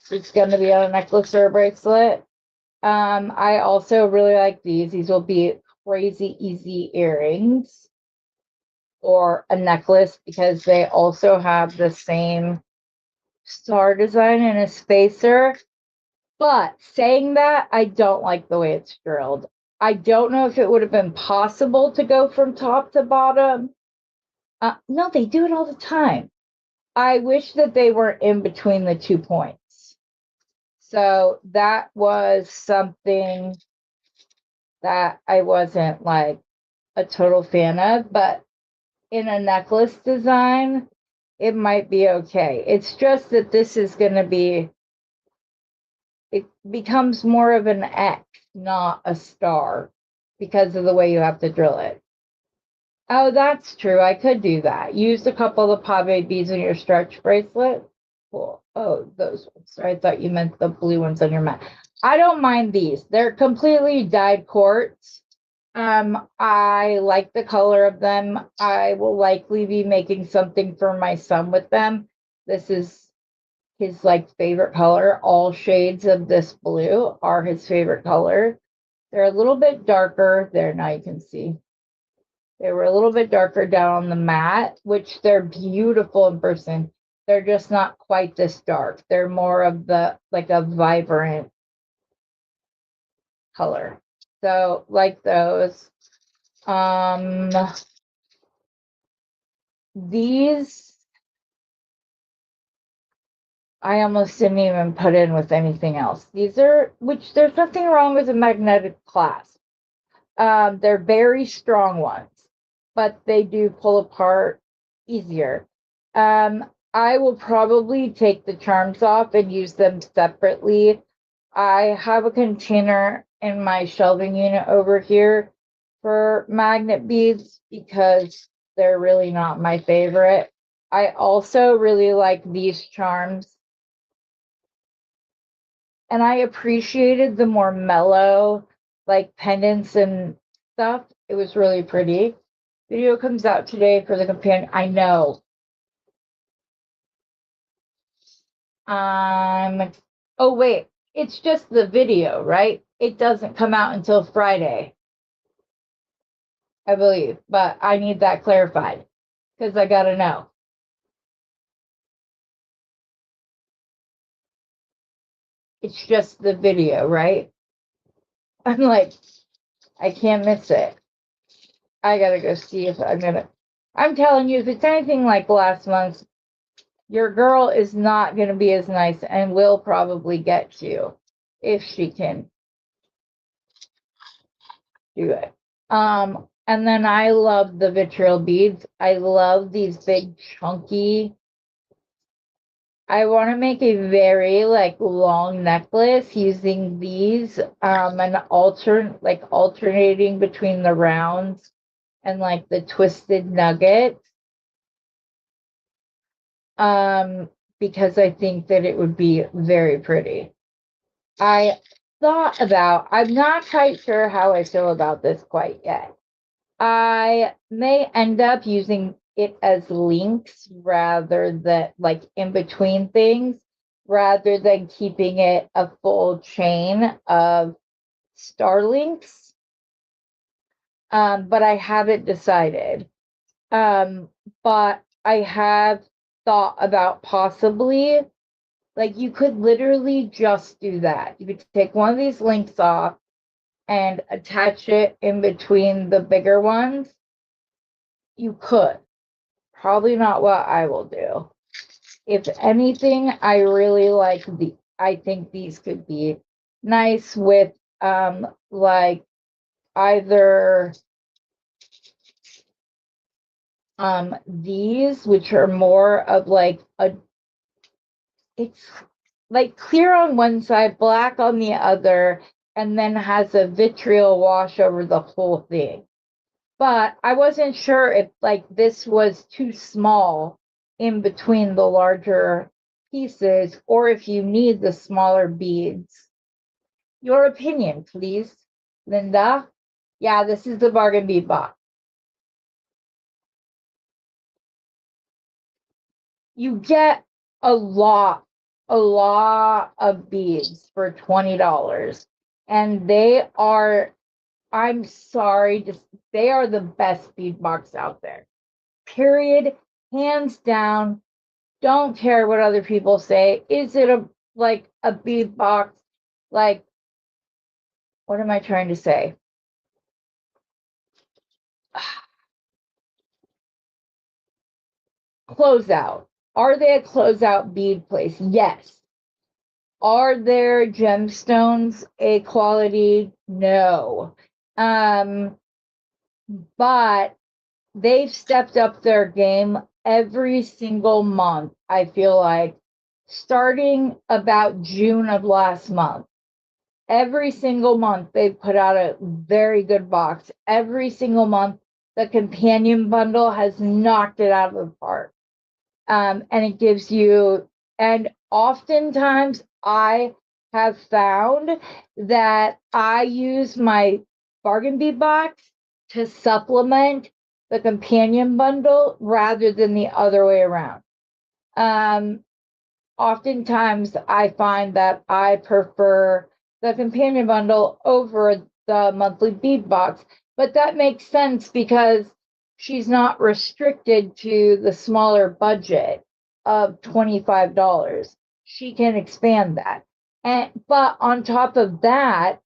it's going to be on a necklace or a bracelet. I also really like these. These will be crazy easy earrings or a necklace because they also have the same star design and a spacer. But saying that, I don't like the way it's drilled. I don't know if it would have been possible to go from top to bottom. No, they do it all the time. I wish that they were in between the 2 points. So that was something that I wasn't like a total fan of, but in a necklace design, it might be okay. It's just that this is going to be, it becomes more of an X, not a star, because of the way you have to drill it. Oh, that's true. I could do that. Use a couple of pave beads in your stretch bracelet. Cool. Oh, those ones. I thought you meant the blue ones on your mat. I don't mind these. They're completely dyed quartz. I like the color of them. I will likely be making something for my son with them. This is his like favorite color. All shades of this blue are his favorite color. They're a little bit darker. There, now you can see. They were a little bit darker down on the mat, which they're beautiful in person. They're just not quite this dark. They're more of the like a vibrant color. So like those. These I almost didn't even put in with anything else. These are, which there's nothing wrong with a magnetic clasp. They're very strong ones, but they do pull apart easier. I will probably take the charms off and use them separately. I have a container in my shelving unit over here for magnet beads because they're really not my favorite. I also really like these charms and I appreciated the more mellow, like pendants and stuff. It was really pretty. Video comes out today for the companion. I know. Oh wait, it's just the video, right? It doesn't come out until Friday, I believe, but I need that clarified because I gotta know. It's just the video, right? I'm like, I can't miss it. I gotta go see if I'm telling you, if it's anything like last month, your girl is not gonna be as nice and will probably get you if she can do it. And then I love the vitriol beads. I love these big chunky. I want to make a very like long necklace using these and alternating between the rounds and like the twisted nuggets. Because I think that it would be very pretty. I'm not quite sure how I feel about this quite yet. I may end up using it as links rather than like in between things, rather than keeping it a full chain of star links. But I haven't decided. But I have thought about possibly, like, you could literally just do that. You could take one of these links off and attach it in between the bigger ones. You could. Probably not what I will do. If anything, I really like I think these could be nice with like either these, which are more of like it's like clear on one side, black on the other, and then has a vitriol wash over the whole thing. But I wasn't sure if like this was too small in between the larger pieces, or if you need the smaller beads. Your opinion, please, Linda. Yeah, this is the bargain bead box. You get a lot of beads for $20. And they are, I'm sorry, they are the best bead box out there. Period. Hands down. Don't care what other people say. Is it a bead box? Like, what am I trying to say? Closeout. Are they a closeout bead place? Yes. Are there gemstones a quality? No. But they've stepped up their game every single month, I feel like, starting about June of last month. Every single month, they've put out a very good box. Every single month, the companion bundle has knocked it out of the park. And it gives you, and oftentimes I have found that I use my bargain bead box to supplement the companion bundle rather than the other way around. Oftentimes I find that I prefer the companion bundle over the monthly bead box, but that makes sense because she's not restricted to the smaller budget of $25. She can expand that. But on top of that,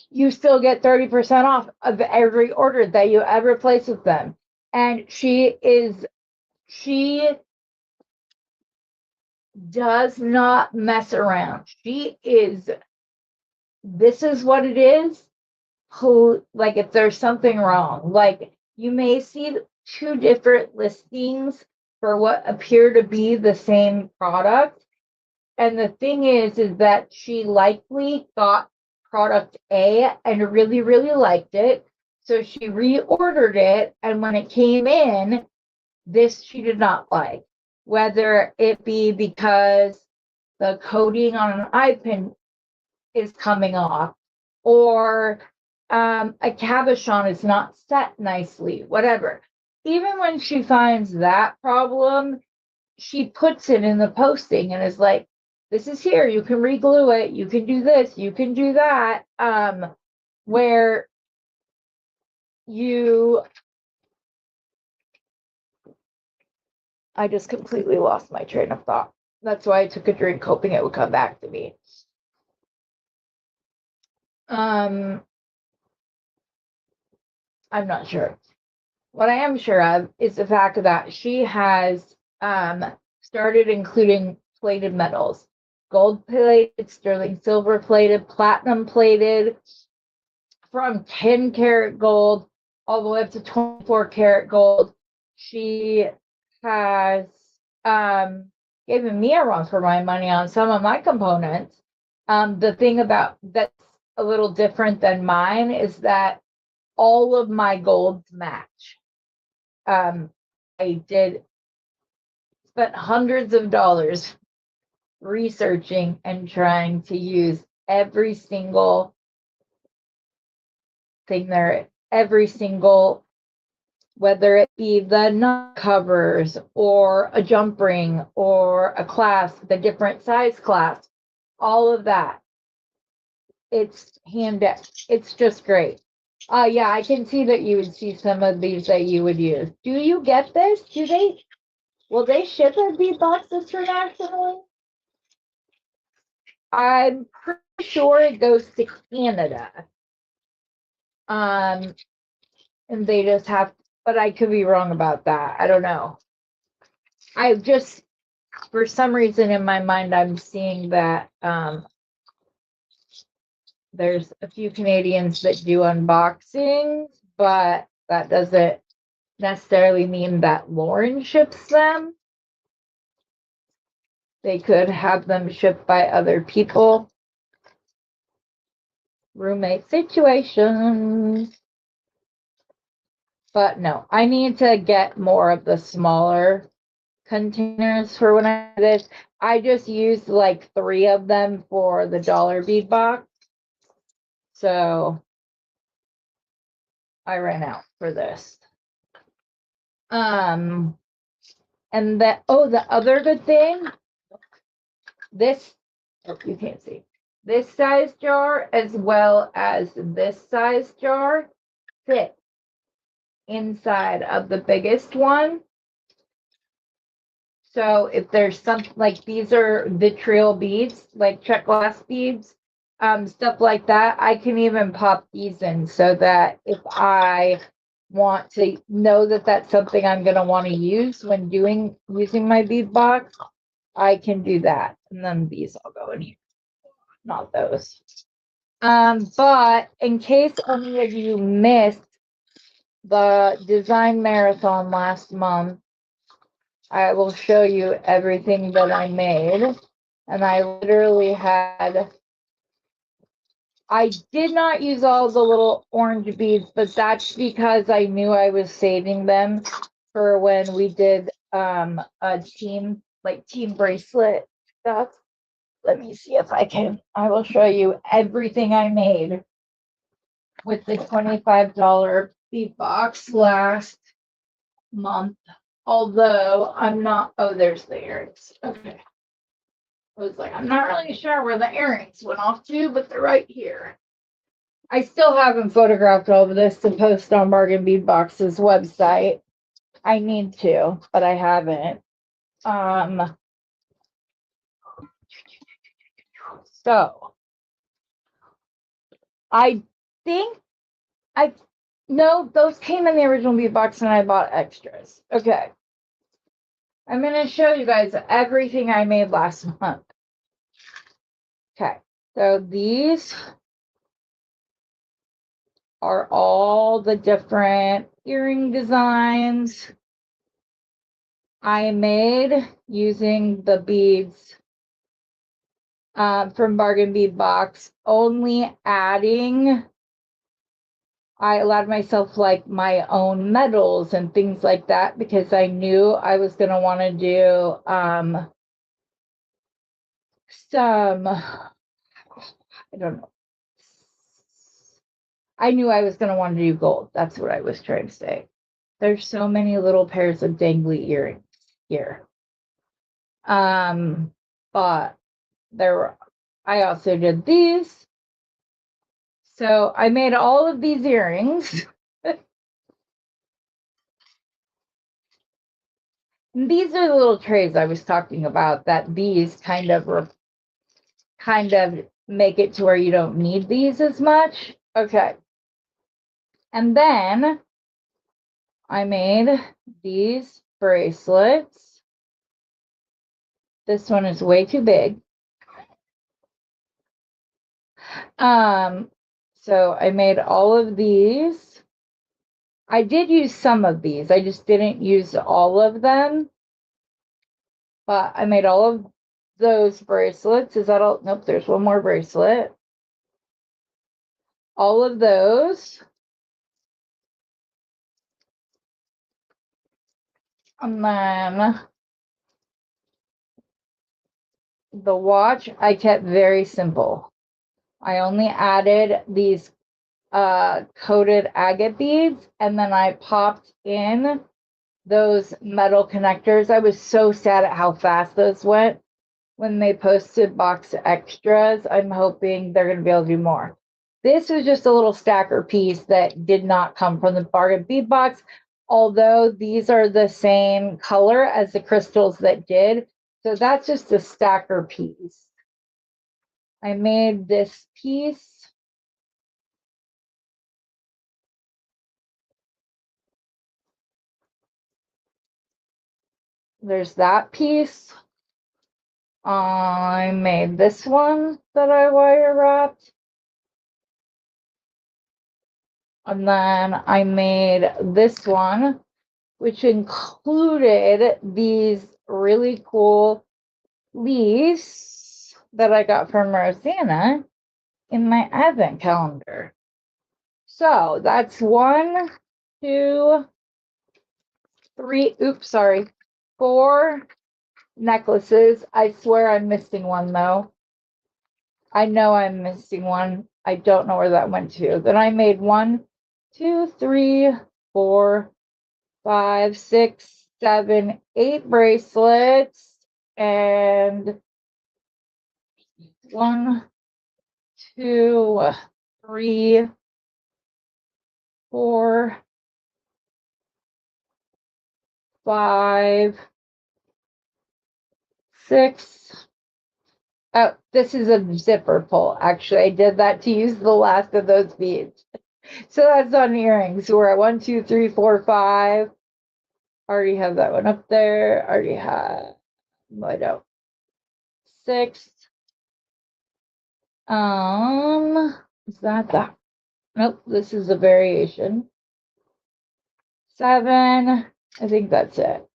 you still get 30% off of every order that you ever place with them. And she does not mess around. This is what it is. Like, if there's something wrong, like you may see two different listings for what appear to be the same product. And the thing is that she likely got product A and really, really liked it. So she reordered it. And when it came in, this she did not like, whether it be because the coating on an eye pin is coming off, or a cabochon is not set nicely, whatever. Even when she finds that problem, she puts it in the posting and is like, this is here, you can re-glue it, you can do this, you can do that. Where I just completely lost my train of thought. That's why I took a drink, hoping it would come back to me. I'm not sure. What I am sure of is the fact that she has started including plated metals, gold plated, sterling silver plated, platinum plated, from 10 karat gold all the way up to 24 karat gold. She has given me a run for my money on some of my components. The thing about that's a little different than mine is that all of my golds match. I spent hundreds of dollars researching and trying to use every single thing there, every single, whether it be the knot covers or a jump ring or a clasp, the different size clasp, all of that. It's it's just great. Yeah, I can see that you would see some of these that you would use. Do you get this? Will they ship their bead boxes internationally? I'm pretty sure it goes to Canada. And they just have, but I could be wrong about that. I don't know. I just, for some reason in my mind, I'm seeing that there's a few Canadians that do unboxings, but that doesn't necessarily mean that Lauren ships them. They could have them shipped by other people. Roommate situations. But no, I need to get more of the smaller containers for when I do this. I just used like 3 of them for the dollar bead box. So I ran out for this. And the other good thing, this, you can't see, this size jar as well as this size jar fit inside of the biggest one. So if there's something like, these are vitriol beads, like check glass beads, stuff like that, I can even pop these in so that if I want to know that that's something I'm going to want to use when using my bead box, I can do that. And then these all go in here, not those. But in case any of you missed the design marathon last month, I will show you everything that I made. And I literally I did not use all the little orange beads, but that's because I knew I was saving them for when we did a team bracelet stuff. Let me see if I will show you everything I made with the $25 bead box last month. Although I'm not, there's the earrings. Okay. I was like, I'm not really sure where the earrings went off to, but they're right here. I still haven't photographed all of this to post on Bargain Bead Box's website. I need to, but I haven't. So I think no, those came in the original bead box and I bought extras. Okay. I'm going to show you guys everything I made last month. Okay. So these are all the different earring designs I made using the beads from Bargain Bead Box, only adding, I allowed myself like my own medals and things like that because I knew I was going to want to do some, I don't know. I knew I was going to want to do gold. That's what I was trying to say. There's so many little pairs of dangly earrings here. But I also did these. So I made all of these earrings. These are the little trays I was talking about, that these kind of make it to where you don't need these as much. Okay. And then I made these bracelets. This one is way too big. So I made all of these. I did use some of these. I just didn't use all of them. But I made all of those bracelets. Is that all? Nope, there's one more bracelet. All of those. And then the watch I kept very simple. I only added these coated agate beads, and then I popped in those metal connectors. I was so sad at how fast those went when they posted box extras. I'm hoping they're going to be able to do more. This was just a little stacker piece that did not come from the bargain bead box, although these are the same color as the crystals that did. So that's just a stacker piece. I made this piece. There's that piece. I made this one that I wire wrapped. And then I made this one, which included these really cool leaves that I got from Rosanna in my advent calendar. So that's 1, 2, 3, oops, sorry, 4 necklaces. I swear I'm missing one though. I know I'm missing one. I don't know where that went to. Then I made 1, 2, 3, 4, 5, 6, 7, 8 bracelets, and 1, 2, 3, 4, 5, 6. Oh, this is a zipper pull. Actually, I did that to use the last of those beads. So that's on earrings. We're at 1, 2, 3, 4, 5. Already have that one up there. Already have, I don't. 6. Is that? Nope, this is a variation. 7. I think that's it.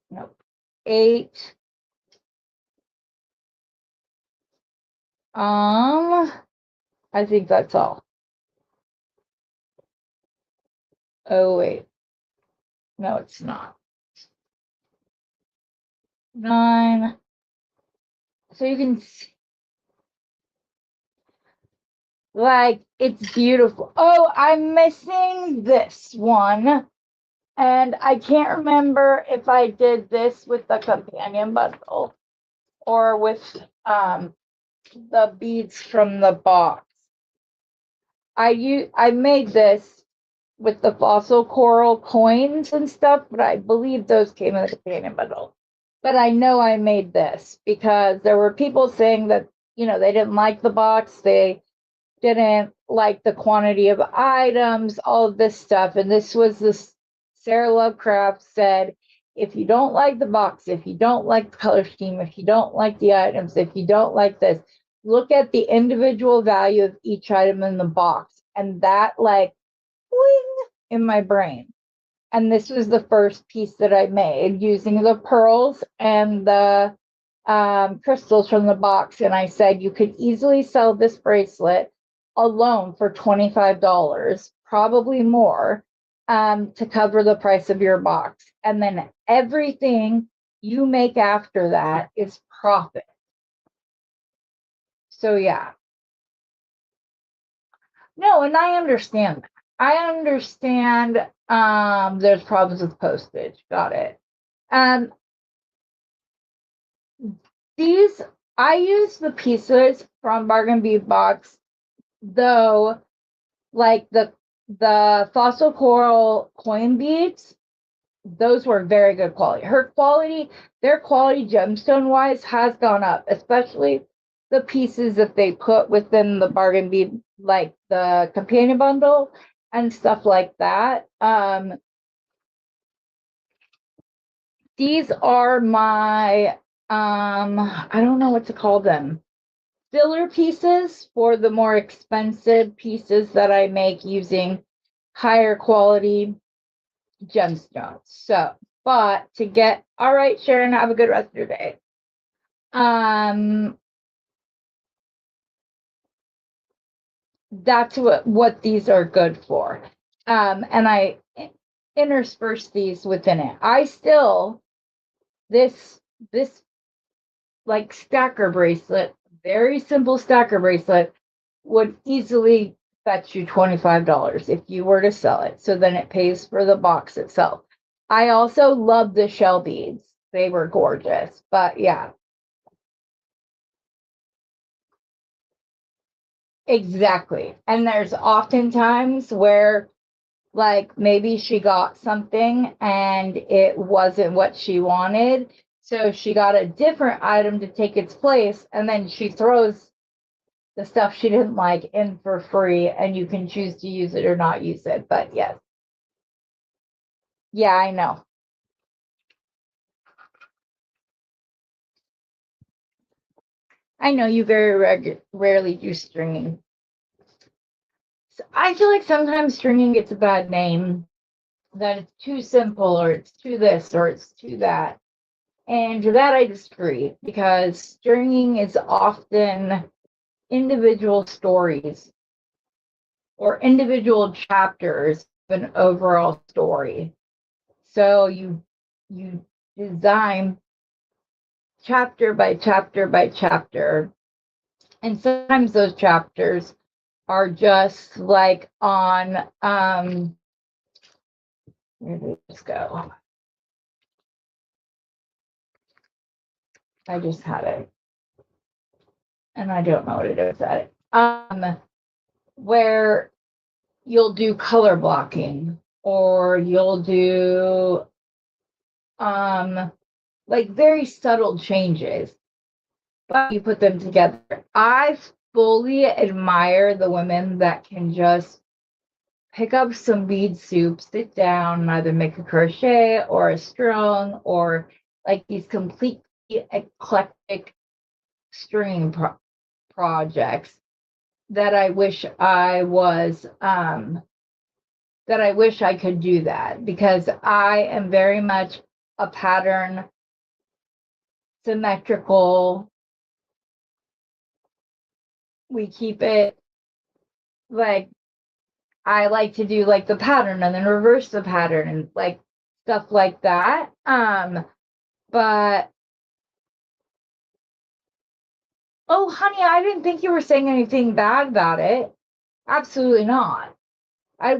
Nope. 8. I think that's all. Oh, wait. No, it's not. 9. So you can see, like, it's beautiful. Oh, I'm missing this one. And I can't remember if I did this with the companion bundle or with the beads from the box. I made this with the fossil coral coins and stuff, but I believe those came in the companion bundle. But I know I made this because there were people saying that, they didn't like the box. They didn't like the quantity of items, all of this stuff. And this was this, Sarah Lovecraft said, if you don't like the box, if you don't like the color scheme, if you don't like the items, if you don't like this, look at the individual value of each item in the box. And that, like, wing in my brain. And this was the first piece that I made using the pearls and the crystals from the box. And I said, you could easily sell this bracelet alone for $25, probably more, to cover the price of your box. And then everything you make after that is profit. So yeah. No, and I understand that. I understand there's problems with postage. Got it. These, I use the pieces from Bargain Bead Box, though, like the fossil coral coin beads, those were very good quality. Their quality gemstone wise has gone up, especially the pieces that they put within the bargain bead, like the companion bundle and stuff like that. These are my I don't know what to call them, filler pieces for the more expensive pieces that I make using higher quality gemstones. So, but to get, all right, Sharon, have a good rest of your day. That's what these are good for. And I intersperse these within it. I still, this like stacker bracelet, very simple stacker bracelet, would easily fetch you $25 if you were to sell it. So then it pays for the box itself. I also love the shell beads. They were gorgeous, but yeah. Exactly. And there's often times where, like, maybe she got something and it wasn't what she wanted. So she got a different item to take its place. And then she throws the stuff she didn't like in for free. And you can choose to use it or not use it. But yes. Yeah, I know. I know you very rarely do stringing. So I feel like sometimes stringing gets a bad name, that it's too simple or it's too this or it's too that. And for that, I disagree, because stringing is often individual stories or individual chapters of an overall story. So you design chapter by chapter by chapter, and sometimes those chapters are just like on where did this go? I just had it and I don't know what it is at it. Where you'll do color blocking, or you'll do like very subtle changes, but you put them together. I fully admire the women that can just pick up some bead soup, sit down, and either make a crochet or a string, or like these completely eclectic stringing projects that I wish I was that I wish I could do that, because I am very much a pattern, symmetrical. We keep it like, I like to do like the pattern and then reverse the pattern and like stuff like that. But oh, honey, I didn't think you were saying anything bad about it. Absolutely not. I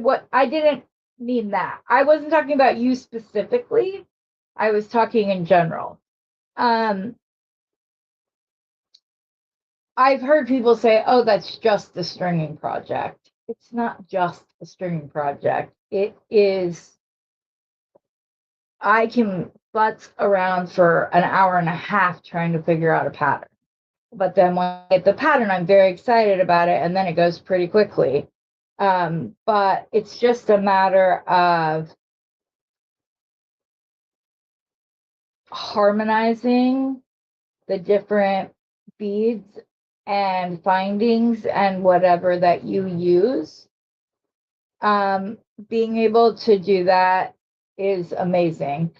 didn't mean that. I wasn't talking about you specifically. I was talking in general. I've heard people say, "Oh, that's just the stringing project." It's not just a stringing project. It is. I can butts around for an hour and a half trying to figure out a pattern. But then when I get the pattern, I'm very excited about it, and then it goes pretty quickly. But it's just a matter of harmonizing the different beads and findings and whatever that you use. Being able to do that is amazing.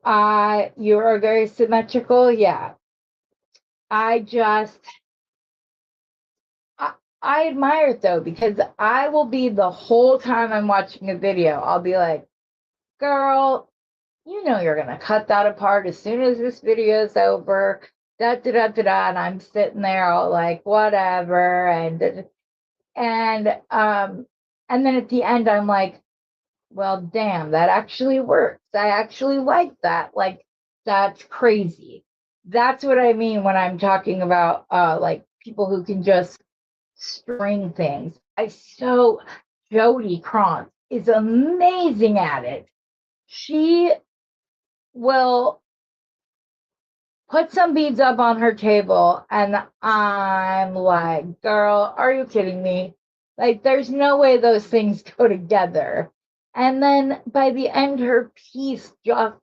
You are very symmetrical. Yeah. I just, I admire it though, because I will be, the whole time I'm watching a video, I'll be like, girl, you know you're gonna cut that apart as soon as this video is over. Da da da da da. And I'm sitting there all like, whatever, and then at the end I'm like, well, damn, that actually works. I actually like that. Like, that's crazy. That's what I mean when I'm talking about like people who can just string things. Jody Krantz is amazing at it. She will put some beads up on her table, and I'm like, girl, are you kidding me? Like, there's no way those things go together. And then by the end, her piece just,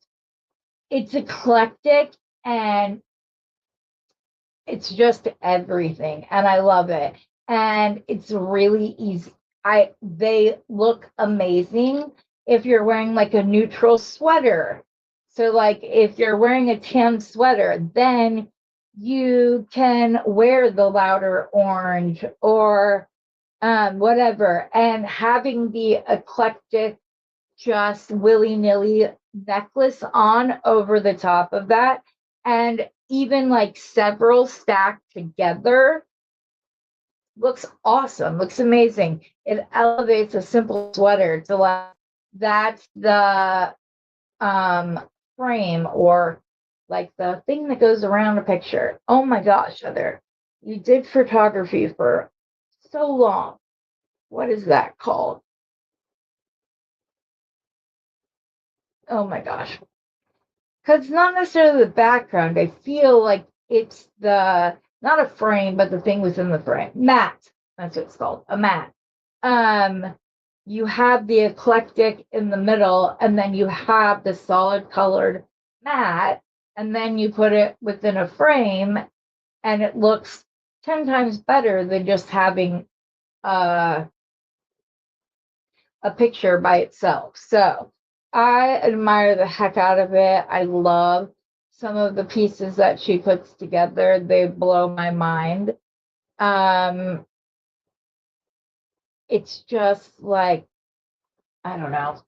it's eclectic and it's just everything. And I love it. And it's really easy. They look amazing if you're wearing like a neutral sweater. So like if you're wearing a tan sweater, then you can wear the louder orange or whatever. And having the eclectic, just willy-nilly necklace on over the top of that, and even like several stacked together, looks awesome, looks amazing. It elevates a simple sweater to like, that's the frame, or like the thing that goes around a picture. Oh my gosh, Heather, you did photography for so long. What is that called? Oh my gosh. Because it's not necessarily the background. I feel like it's the, not a frame, but the thing within the frame. Mat. That's what it's called. A mat. Um, you have the eclectic in the middle, and then you have the solid colored mat, and then you put it within a frame, and it looks 10 times better than just having a picture by itself. So I admire the heck out of it. I love some of the pieces that she puts together. They blow my mind. Um, it's just like, I don't know.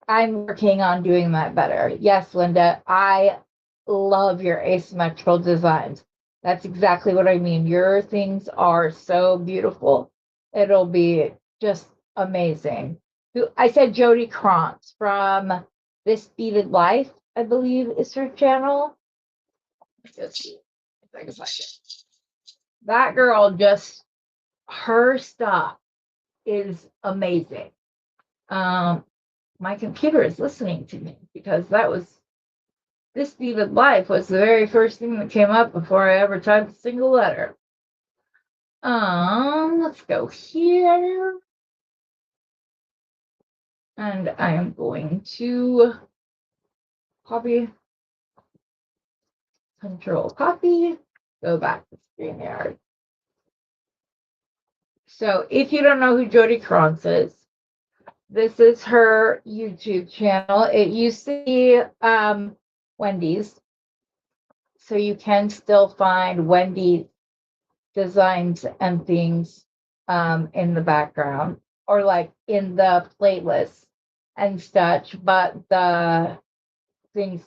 I'm working on doing that better. Yes, Linda, I love your asymmetrical designs. That's exactly what I mean. Your things are so beautiful. It'll be just amazing. I said Jody Krantz from This Beaded Life, I believe is her channel. Let's see if I can find it. That girl just, her stuff is amazing. My computer is listening to me because that was, This Beaded Life was the very first thing that came up before I ever typed a single letter. Let's go here. And I am going to copy, control copy, go back to StreamYard. So if you don't know who Jody Krantz is, this is her YouTube channel. It used to be Wendy's. So you can still find Wendy designs and things in the background, or like in the playlist and such. But the things,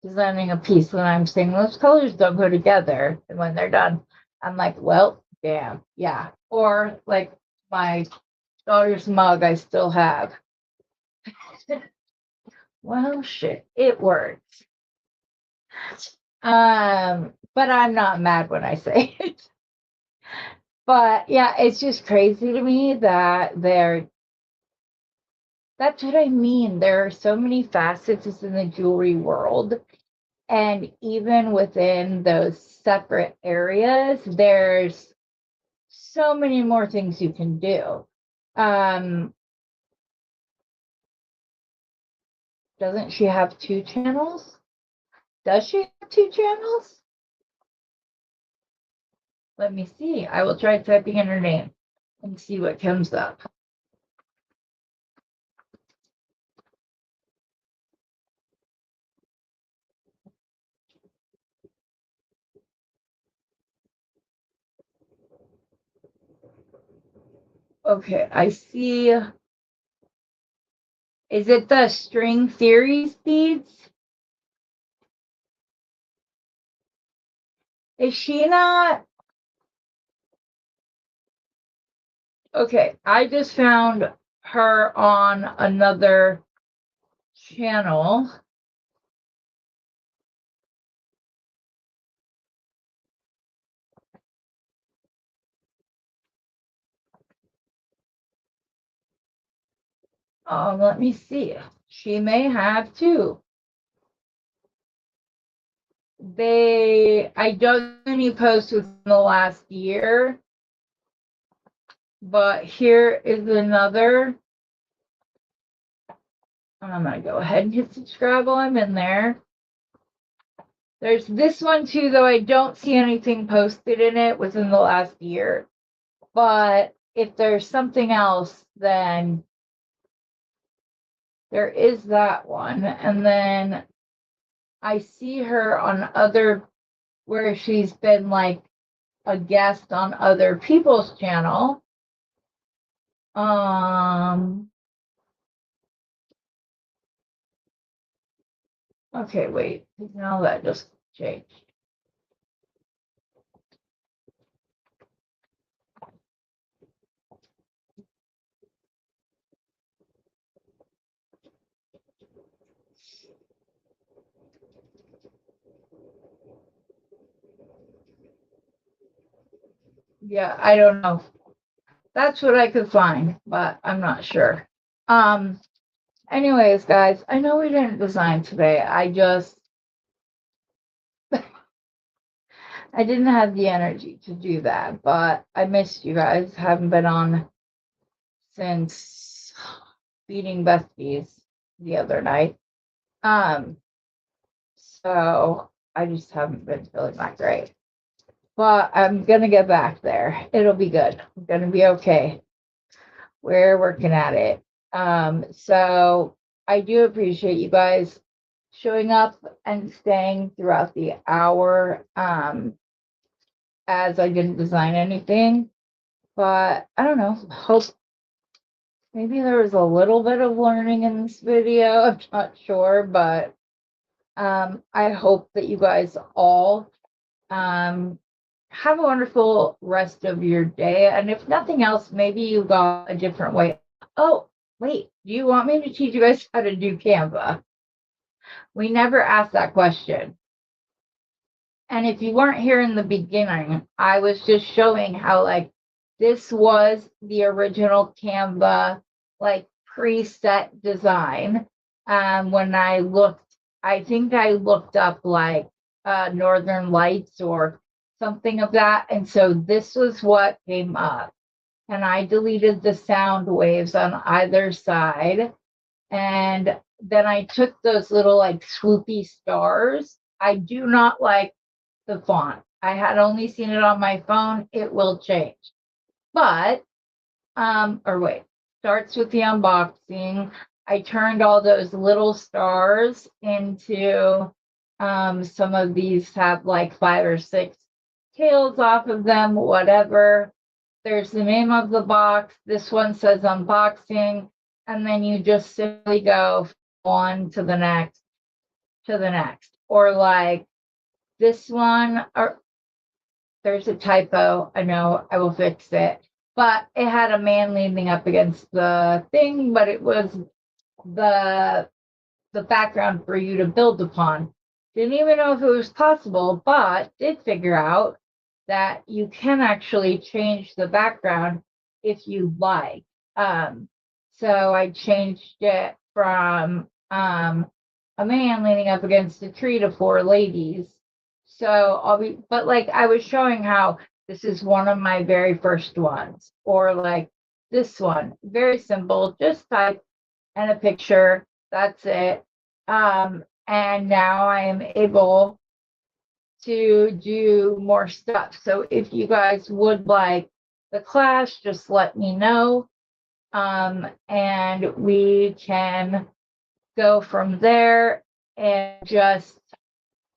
designing a piece, when I'm saying those colors don't go together, and when they're done, I'm like, well, damn, yeah. Or like my daughter's mug I still have. Well, shit, it works. But I'm not mad when I say it. But yeah, it's just crazy to me that that's what I mean. There are so many facets in the jewelry world. And even within those separate areas, there's so many more things you can do. Doesn't she have 2 channels? Does she have 2 channels? Let me see. I will try typing in her name and see what comes up. Okay, I see. Is it the String Theories beads? Is she not? Okay, I just found her on another channel. Let me see. She may have too. I don't see any posts within the last year, but here is another. I'm gonna go ahead and hit subscribe while I'm in there. There's this one too, though I don't see anything posted in it within the last year. But if there's something else, then there is that one. And then I see her on other, where she's been like a guest on other people's channel. Okay, wait. Now that just changed. Yeah, I don't know. That's what I could find, but I'm not sure. Anyways, guys, I know we didn't design today. I didn't have the energy to do that, but I missed you guys. Haven't been on since Beading Besties the other night. So I just haven't been feeling that great. But I'm gonna get back there. It'll be good. I'm gonna be okay. We're working at it. So I do appreciate you guys showing up and staying throughout the hour. As I didn't design anything, but I don't know. Hope maybe there was a little bit of learning in this video. I'm not sure, but I hope that you guys all have a wonderful rest of your day. And if nothing else, maybe you got a different way. Oh, wait, do you want me to teach you guys how to do Canva? We never asked that question. And if you weren't here in the beginning, I was just showing how like this was the original Canva like preset design. When I think I looked up like Northern Lights or something of that. And so this was what came up. And I deleted the sound waves on either side. And then I took those little like swoopy stars. I do not like the font. I had only seen it on my phone. It will change. But, or wait, starts with the unboxing. I turned all those little stars into some of these have like 5 or 6 tails off of them, whatever. There's the name of the box. This one says unboxing. And then you just simply go on to the next, Or like this one, or there's a typo. I know, I will fix it. But it had a man leaning up against the thing, but it was the background for you to build upon. Didn't even know if it was possible, but did figure out that you can actually change the background if you like. So I changed it from a man leaning up against a tree to 4 ladies. So but like I was showing how this is one of my very first ones, or like this one, very simple, just type and a picture, that's it. And now I am able to do more stuff. So if you guys would like the class, just let me know. And we can go from there, and just,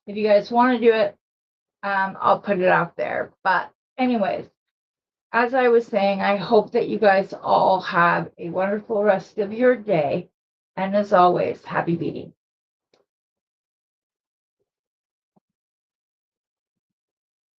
if you guys want to do it, I'll put it out there. But anyways, as I was saying, I hope that you guys all have a wonderful rest of your day. And as always, happy beading.